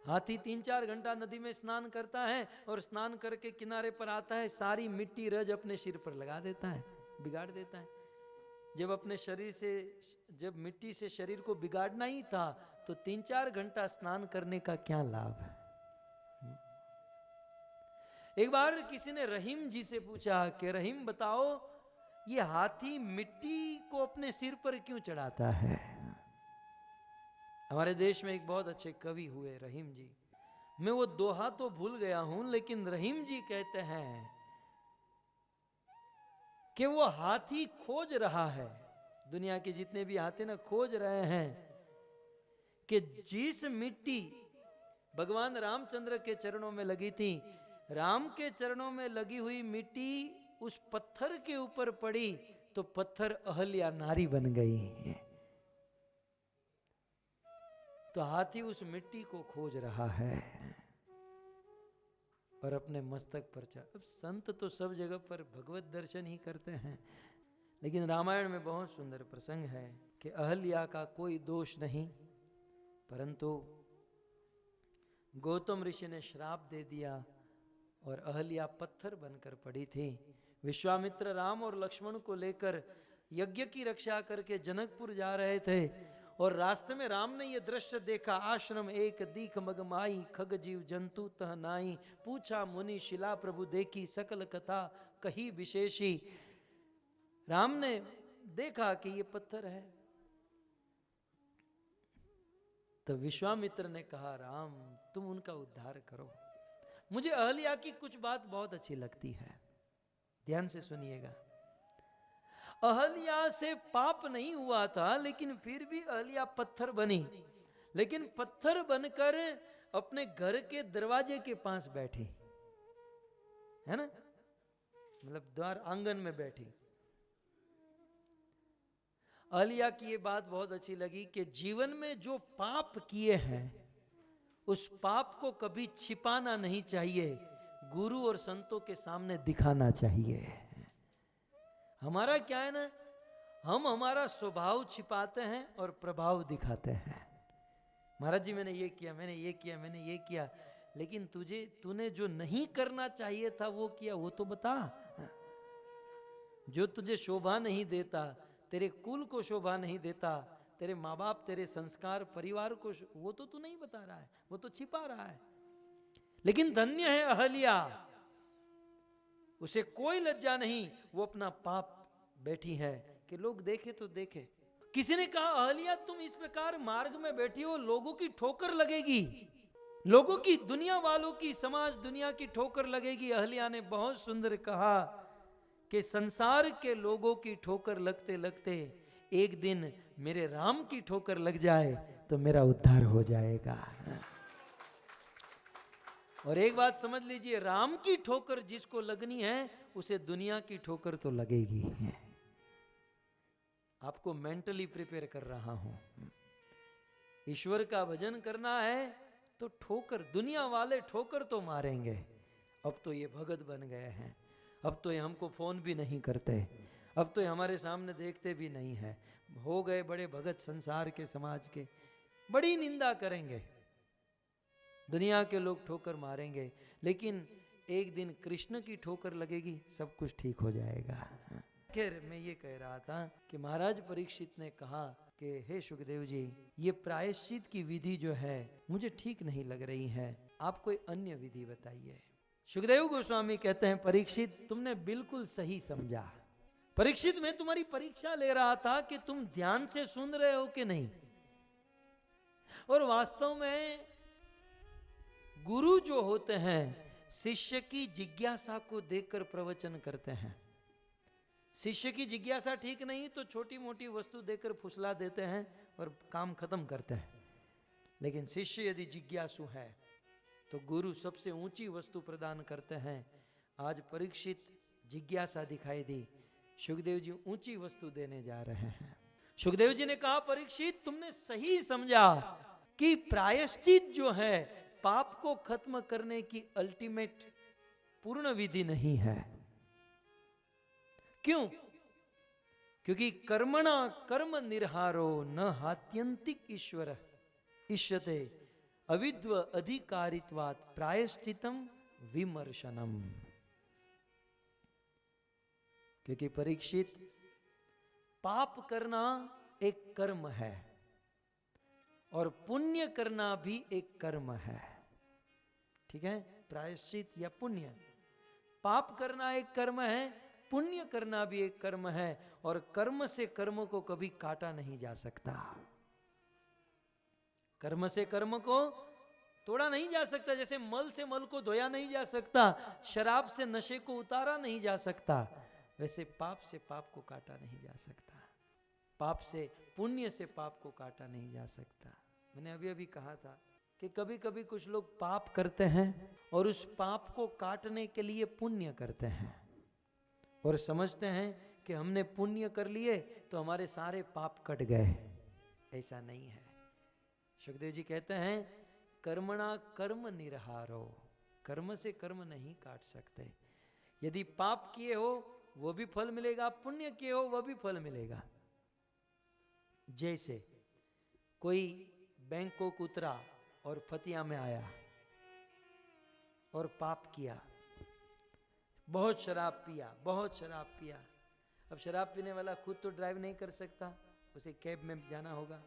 हाथी 3-4 घंटा नदी में स्नान करता है और स्नान करके किनारे पर आता है, सारी मिट्टी रज अपने सिर पर लगा देता है, बिगाड़ देता है। जब अपने शरीर से, जब मिट्टी से शरीर को बिगाड़ना ही था तो 3-4 घंटा स्नान करने का क्या लाभ है। एक बार किसी ने रहीम जी से पूछा कि रहीम बताओ, ये हाथी मिट्टी को अपने सिर पर क्यों चढ़ाता है। हमारे देश में एक बहुत अच्छे कवि हुए रहीम जी, मैं वो दोहा तो भूल गया हूं, लेकिन रहीम जी कहते हैं कि वो हाथी खोज रहा है, दुनिया के जितने भी हाथी ना खोज रहे हैं कि जिस मिट्टी भगवान रामचंद्र के चरणों में लगी थी, राम के चरणों में लगी हुई मिट्टी उस पत्थर के ऊपर पड़ी तो पत्थर अहल्या नारी बन गई। तो हाथी उस मिट्टी को खोज रहा है और अपने मस्तक पर चढ़। अब संत तो सब जगह पर भगवत दर्शन ही करते हैं, लेकिन रामायण में बहुत सुंदर प्रसंग है कि अहल्या का कोई दोष नहीं, परंतु गौतम ऋषि ने श्राप दे दिया और अहल्या पत्थर बनकर पड़ी थी। विश्वामित्र राम और लक्ष्मण को लेकर यज्ञ की रक्षा करके जनकपुर जा रहे थे और रास्ते में राम ने यह दृश्य देखा। आश्रम एक दीख मगमाई, खग जीव जंतु तह नाई, पूछा मुनि शिला प्रभु देखी, सकल कथा कही विशेषी। राम ने देखा कि ये पत्थर है, तो विश्वामित्र ने कहा, राम तुम उनका उद्धार करो। मुझे अहल्या की कुछ बात बहुत अच्छी लगती है, ध्यान से सुनिएगा। अहल्या से पाप नहीं हुआ था, लेकिन फिर भी अहल्या पत्थर बनी, लेकिन पत्थर बनकर अपने घर के दरवाजे के पास बैठी, है ना, मतलब द्वार आंगन में बैठी। अहल्या की ये बात बहुत अच्छी लगी कि जीवन में जो पाप किए हैं उस पाप को कभी छिपाना नहीं चाहिए, गुरु और संतों के सामने दिखाना चाहिए। हमारा क्या है ना, हम हमारा स्वभाव छिपाते हैं और प्रभाव दिखाते हैं। महाराज जी मैंने ये किया, मैंने ये किया, मैंने ये किया, लेकिन तूने जो नहीं करना चाहिए था वो किया, वो तो बता। जो तुझे शोभा नहीं देता, तेरे कुल को शोभा नहीं देता, तेरे माँ बाप, तेरे संस्कार, परिवार को, वो तो तू नहीं बता रहा है, वो तो छिपा रहा है। लेकिन धन्य है अहल्या, उसे कोई लज्जा नहीं, वो अपना पाप बैठी है कि लोग देखे तो देखे। किसी ने कहा, अहल्या तुम इस प्रकार मार्ग में बैठी हो, लोगों की ठोकर लगेगी, लोगों की, दुनिया वालों की, समाज दुनिया की ठोकर लगेगी। अहल्या ने बहुत सुंदर कहा कि संसार के लोगों की ठोकर लगते लगते एक दिन मेरे राम की ठोकर लग जाए तो मेरा उद्धार हो जाएगा। और एक बात समझ लीजिए, राम की ठोकर जिसको लगनी है उसे दुनिया की ठोकर तो लगेगी। आपको मेंटली प्रिपेयर कर रहा हूं। ईश्वर का भजन करना है तो ठोकर, दुनिया वाले ठोकर तो मारेंगे। अब तो ये भगत बन गए हैं, अब तो ये हमको फोन भी नहीं करते, अब तो हमारे सामने देखते भी नहीं है, हो गए बड़े भगत संसार के, समाज के, बड़ी निंदा करेंगे, दुनिया के लोग ठोकर मारेंगे, लेकिन एक दिन कृष्ण की ठोकर लगेगी, सब कुछ ठीक हो जाएगा। खैर मैं ये कह रहा था कि महाराज परीक्षित ने कहा कि हे सुखदेव जी, ये प्रायश्चित की विधि जो है मुझे ठीक नहीं लग रही है, आप कोई अन्य विधि बताइए। सुखदेव गोस्वामी कहते हैं, परीक्षित तुमने बिल्कुल सही समझा। परीक्षित मैं तुम्हारी परीक्षा ले रहा था कि तुम ध्यान से सुन रहे हो कि नहीं। और वास्तव में गुरु जो होते हैं शिष्य की जिज्ञासा को देखकर प्रवचन करते हैं। शिष्य की जिज्ञासा ठीक नहीं तो छोटी मोटी वस्तु देकर फुसला देते हैं और काम खत्म करते हैं, लेकिन शिष्य यदि जिज्ञासु है तो गुरु सबसे ऊंची वस्तु प्रदान करते हैं। आज परीक्षित जिज्ञासा दिखाई दी, सुखदेव जी ऊंची वस्तु देने जा रहे हैं। सुखदेव जी ने कहा, परीक्षित तुमने सही समझा कि प्रायश्चित जो है पाप को खत्म करने की अल्टीमेट पूर्ण विधि नहीं है। क्यों? क्योंकि कर्मणा कर्म निर्हारो न हात्यंतिक ईश्वर इष्यते अविद्व अधिकारित्वात् प्रायश्चितम विमर्शनम। क्योंकि परीक्षित, पाप करना एक कर्म है और पुण्य करना भी एक कर्म है। ठीक है, प्रायश्चित या पुण्य, पाप करना एक कर्म है, पुण्य करना भी एक कर्म है, और कर्म से कर्म को कभी काटा नहीं जा सकता। कर्म से कर्म को तोड़ा नहीं जा सकता, जैसे मल से मल को धोया नहीं जा सकता, शराब से नशे को उतारा नहीं जा सकता, वैसे पाप से पाप को काटा नहीं जा सकता, पाप से पुण्य से पाप को काटा नहीं जा सकता। मैंने अभी अभी कहा था कि कभी कभी कुछ लोग पाप करते हैं और उस पाप को काटने के लिए पुण्य करते हैं और समझते हैं कि हमने पुण्य कर लिए तो हमारे सारे पाप कट गए। ऐसा नहीं है। सुखदेव जी कहते हैं, कर्मणा कर्म निर्हारो, कर्म से कर्म नहीं काट सकते। यदि पाप किए हो वो भी फल मिलेगा, पुण्य किए हो वो भी फल मिलेगा। जैसे कोई बैंकॉक उतरा और फतिया में आया और पाप किया, बहुत शराब पिया, बहुत शराब पिया। अब शराब पीने वाला खुद तो ड्राइव नहीं कर सकता, उसे कैब में जाना होगा।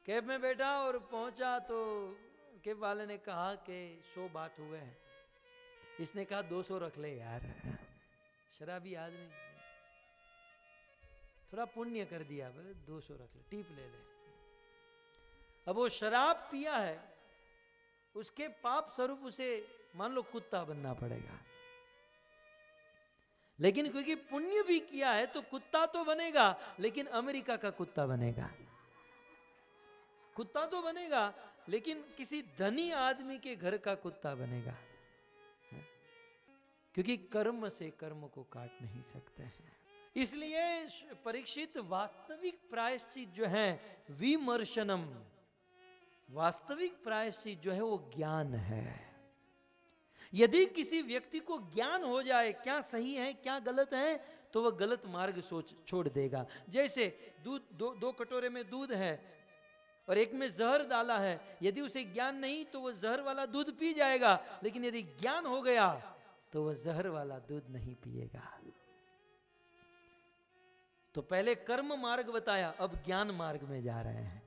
कैब में बैठा और पहुंचा तो कैब वाले ने कहा कि 100 बात हुए हैं। इसने कहा 200 रख ले यार, शराबी आदमी, थोड़ा पुण्य कर दिया, बोले 200 रख ले, टिप ले ले। अब वो शराब पिया है, उसके पाप स्वरूप उसे मान लो कुत्ता बनना पड़ेगा, लेकिन क्योंकि पुण्य भी किया है तो कुत्ता तो बनेगा, लेकिन अमेरिका का कुत्ता बनेगा। कुत्ता तो बनेगा लेकिन किसी धनी आदमी के घर का कुत्ता बनेगा, क्योंकि कर्म से कर्म को काट नहीं सकते हैं। इसलिए परीक्षित, वास्तविक प्रायश्चित जो है विमर्शनम, वास्तविक प्रायश्चित जो है वो ज्ञान है। यदि किसी व्यक्ति को ज्ञान हो जाए क्या सही है क्या गलत है, तो वह गलत मार्ग छोड़ देगा। जैसे दूध, दो कटोरे में दूध है और एक में जहर डाला है, यदि उसे ज्ञान नहीं तो वह जहर वाला दूध पी जाएगा, लेकिन यदि ज्ञान हो गया तो वह जहर वाला दूध नहीं पिएगा। तो पहले कर्म मार्ग बताया, अब ज्ञान मार्ग में जा रहे हैं।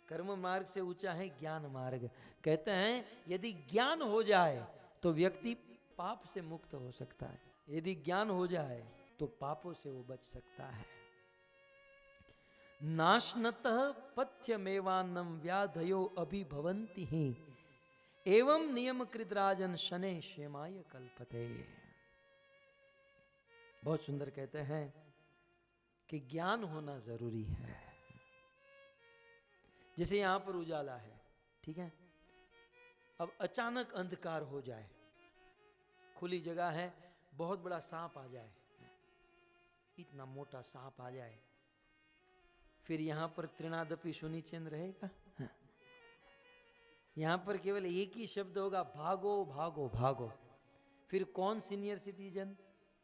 कर्म मार्ग से ऊंचा है ज्ञान मार्ग। कहते हैं यदि ज्ञान हो जाए तो व्यक्ति पाप से मुक्त हो सकता है, यदि ज्ञान हो जाए तो पापों से वो बच सकता है। नाशनतः पथ्यमेवान्नम व्याधयो अभिभवन्ति ही एवं नियम कृतराजन शनै क्षेमाय कल्पते। बहुत सुंदर कहते हैं कि ज्ञान होना जरूरी है। जैसे यहां पर उजाला है, ठीक है, अब अचानक अंधकार हो जाए, खुली जगह है, बहुत बड़ा सांप आ जाए, इतना मोटा सांप आ जाए, फिर यहां पर त्रिनादपि सुनिचेन रहेगा? यहां पर केवल एक ही शब्द होगा, भागो भागो भागो। फिर कौन सीनियर सिटीजन,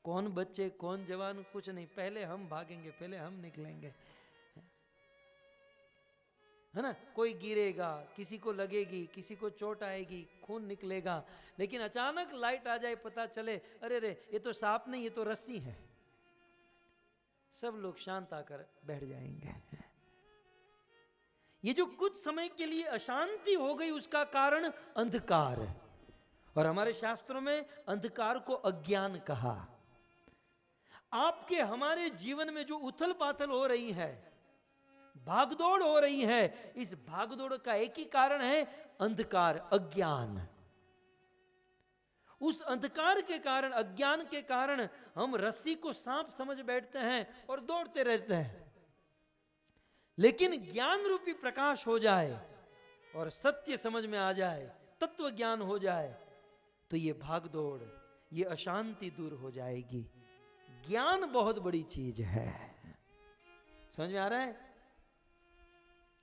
कौन बच्चे कौन जवान कुछ नहीं, पहले हम भागेंगे, पहले हम निकलेंगे, है ना। कोई गिरेगा, किसी को लगेगी, किसी को चोट आएगी, खून निकलेगा, लेकिन अचानक लाइट आ जाए, पता चले अरे रे ये तो सांप नहीं, ये तो रस्सी है, सब लोग शांत आकर बैठ जाएंगे। ये जो कुछ समय के लिए अशांति हो गई उसका कारण अंधकार, और हमारे शास्त्रों में अंधकार को अज्ञान कहा। आपके हमारे जीवन में जो उथल पाथल हो रही है, भागदौड़ हो रही है, इस भागदौड़ का एक ही कारण है अंधकार, अज्ञान। उस अंधकार के कारण, अज्ञान के कारण हम रस्सी को सांप समझ बैठते हैं और दौड़ते रहते हैं। लेकिन ज्ञान रूपी प्रकाश हो जाए और सत्य समझ में आ जाए, तत्व ज्ञान हो जाए, तो ये भागदौड़, ये अशांति दूर हो जाएगी। ज्ञान बहुत बड़ी चीज है। समझ में आ रहा है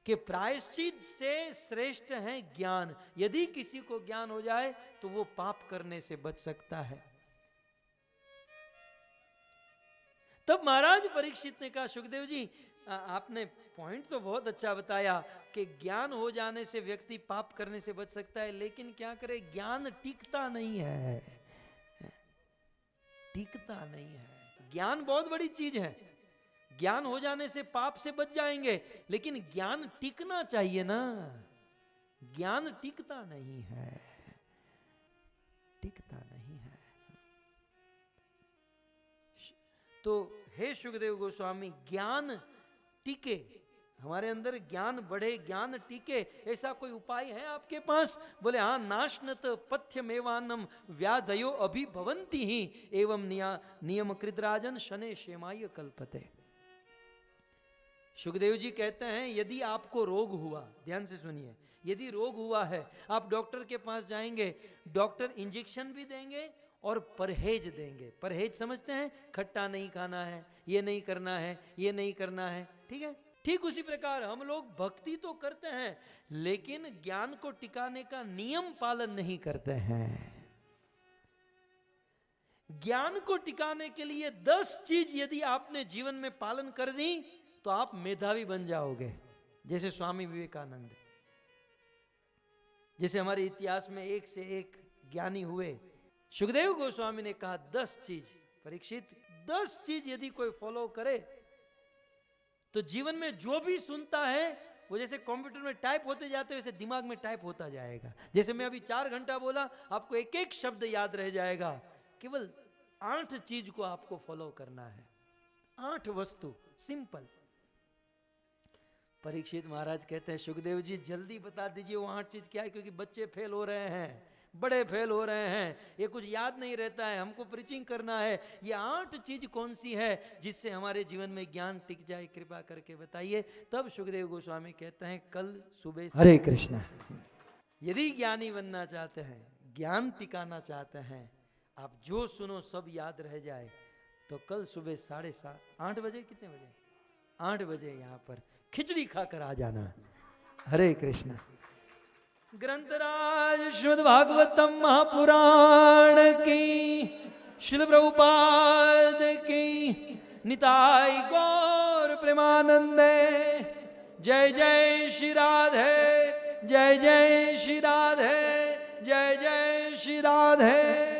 कि प्रायश्चित से श्रेष्ठ है ज्ञान। यदि किसी को ज्ञान हो जाए तो वो पाप करने से बच सकता है। तब महाराज परीक्षित ने कहा, सुखदेव जी आपने पॉइंट तो बहुत अच्छा बताया कि ज्ञान हो जाने से व्यक्ति पाप करने से बच सकता है, लेकिन क्या करे, ज्ञान टिकता नहीं है, टिकता नहीं है। ज्ञान बहुत बड़ी चीज है, ज्ञान हो जाने से पाप से बच जाएंगे, लेकिन ज्ञान टिकना चाहिए ना। ज्ञान टिकता नहीं है, टिकता नहीं है। तो हे सुखदेव गोस्वामी, ज्ञान टिके, हमारे अंदर ज्ञान बढ़े, ज्ञान टिके, ऐसा कोई उपाय है आपके पास? बोले हाँ, नाशनत पथ्यमेवान्नम व्याधयो अभिभवन्ति ही एवं नियम कृतराजन शने क्षेमाय कल्पते। सुखदेव जी कहते हैं, यदि आपको रोग हुआ, ध्यान से सुनिए, यदि रोग हुआ है, आप डॉक्टर के पास जाएंगे, डॉक्टर इंजेक्शन भी देंगे और परहेज देंगे। परहेज समझते हैं, खट्टा नहीं खाना है, ये नहीं करना है, ये नहीं करना है, ठीक है। ठीक उसी प्रकार हम लोग भक्ति तो करते हैं, लेकिन ज्ञान को टिकाने का नियम पालन नहीं करते हैं। ज्ञान को टिकाने के लिए 10 चीज यदि आपने जीवन में पालन कर दी तो आप मेधावी बन जाओगे, जैसे स्वामी विवेकानंद, जैसे हमारे इतिहास में एक से एक ज्ञानी हुए। सुखदेव गोस्वामी ने कहा 10 चीज, परीक्षित 10 चीज यदि कोई फॉलो करे तो जीवन में जो भी सुनता है वो जैसे कंप्यूटर में टाइप होते जाते वैसे दिमाग में टाइप होता जाएगा। जैसे मैं अभी 4 घंटा बोला, आपको एक एक शब्द याद रह जाएगा। केवल 8 चीज को आपको फॉलो करना है, 8 वस्तु, सिंपल। परीक्षित महाराज कहते हैं, सुखदेव जी जल्दी बता दीजिए वो 8 चीज क्या है, क्योंकि बच्चे फेल हो रहे हैं, बड़े फेल हो रहे हैं, ये कुछ याद नहीं रहता है, हमको प्रीचिंग करना है। ये 8 चीज कौन सी है जिससे हमारे जीवन में ज्ञान टिक जाए, कृपा करके बताइए। तब सुखदेव गोस्वामी कहते हैं, कल सुबह, हरे कृष्णा, यदि ज्ञानी बनना चाहते हैं, ज्ञान टिकाना चाहते हैं, आप जो सुनो सब याद रह जाए, तो कल सुबह 7:30, 8 बजे, कितने बजे, 8 बजे यहाँ पर खिचड़ी खाकर आ जाना। हरे कृष्णा। ग्रंथराज श्रीमद् भागवतम महापुराण की, श्रील प्रभुपाद की, निताई गौर प्रेमानंदे। जय जय श्री राधे, जय जय श्री राधे, जय जय श्री राधे।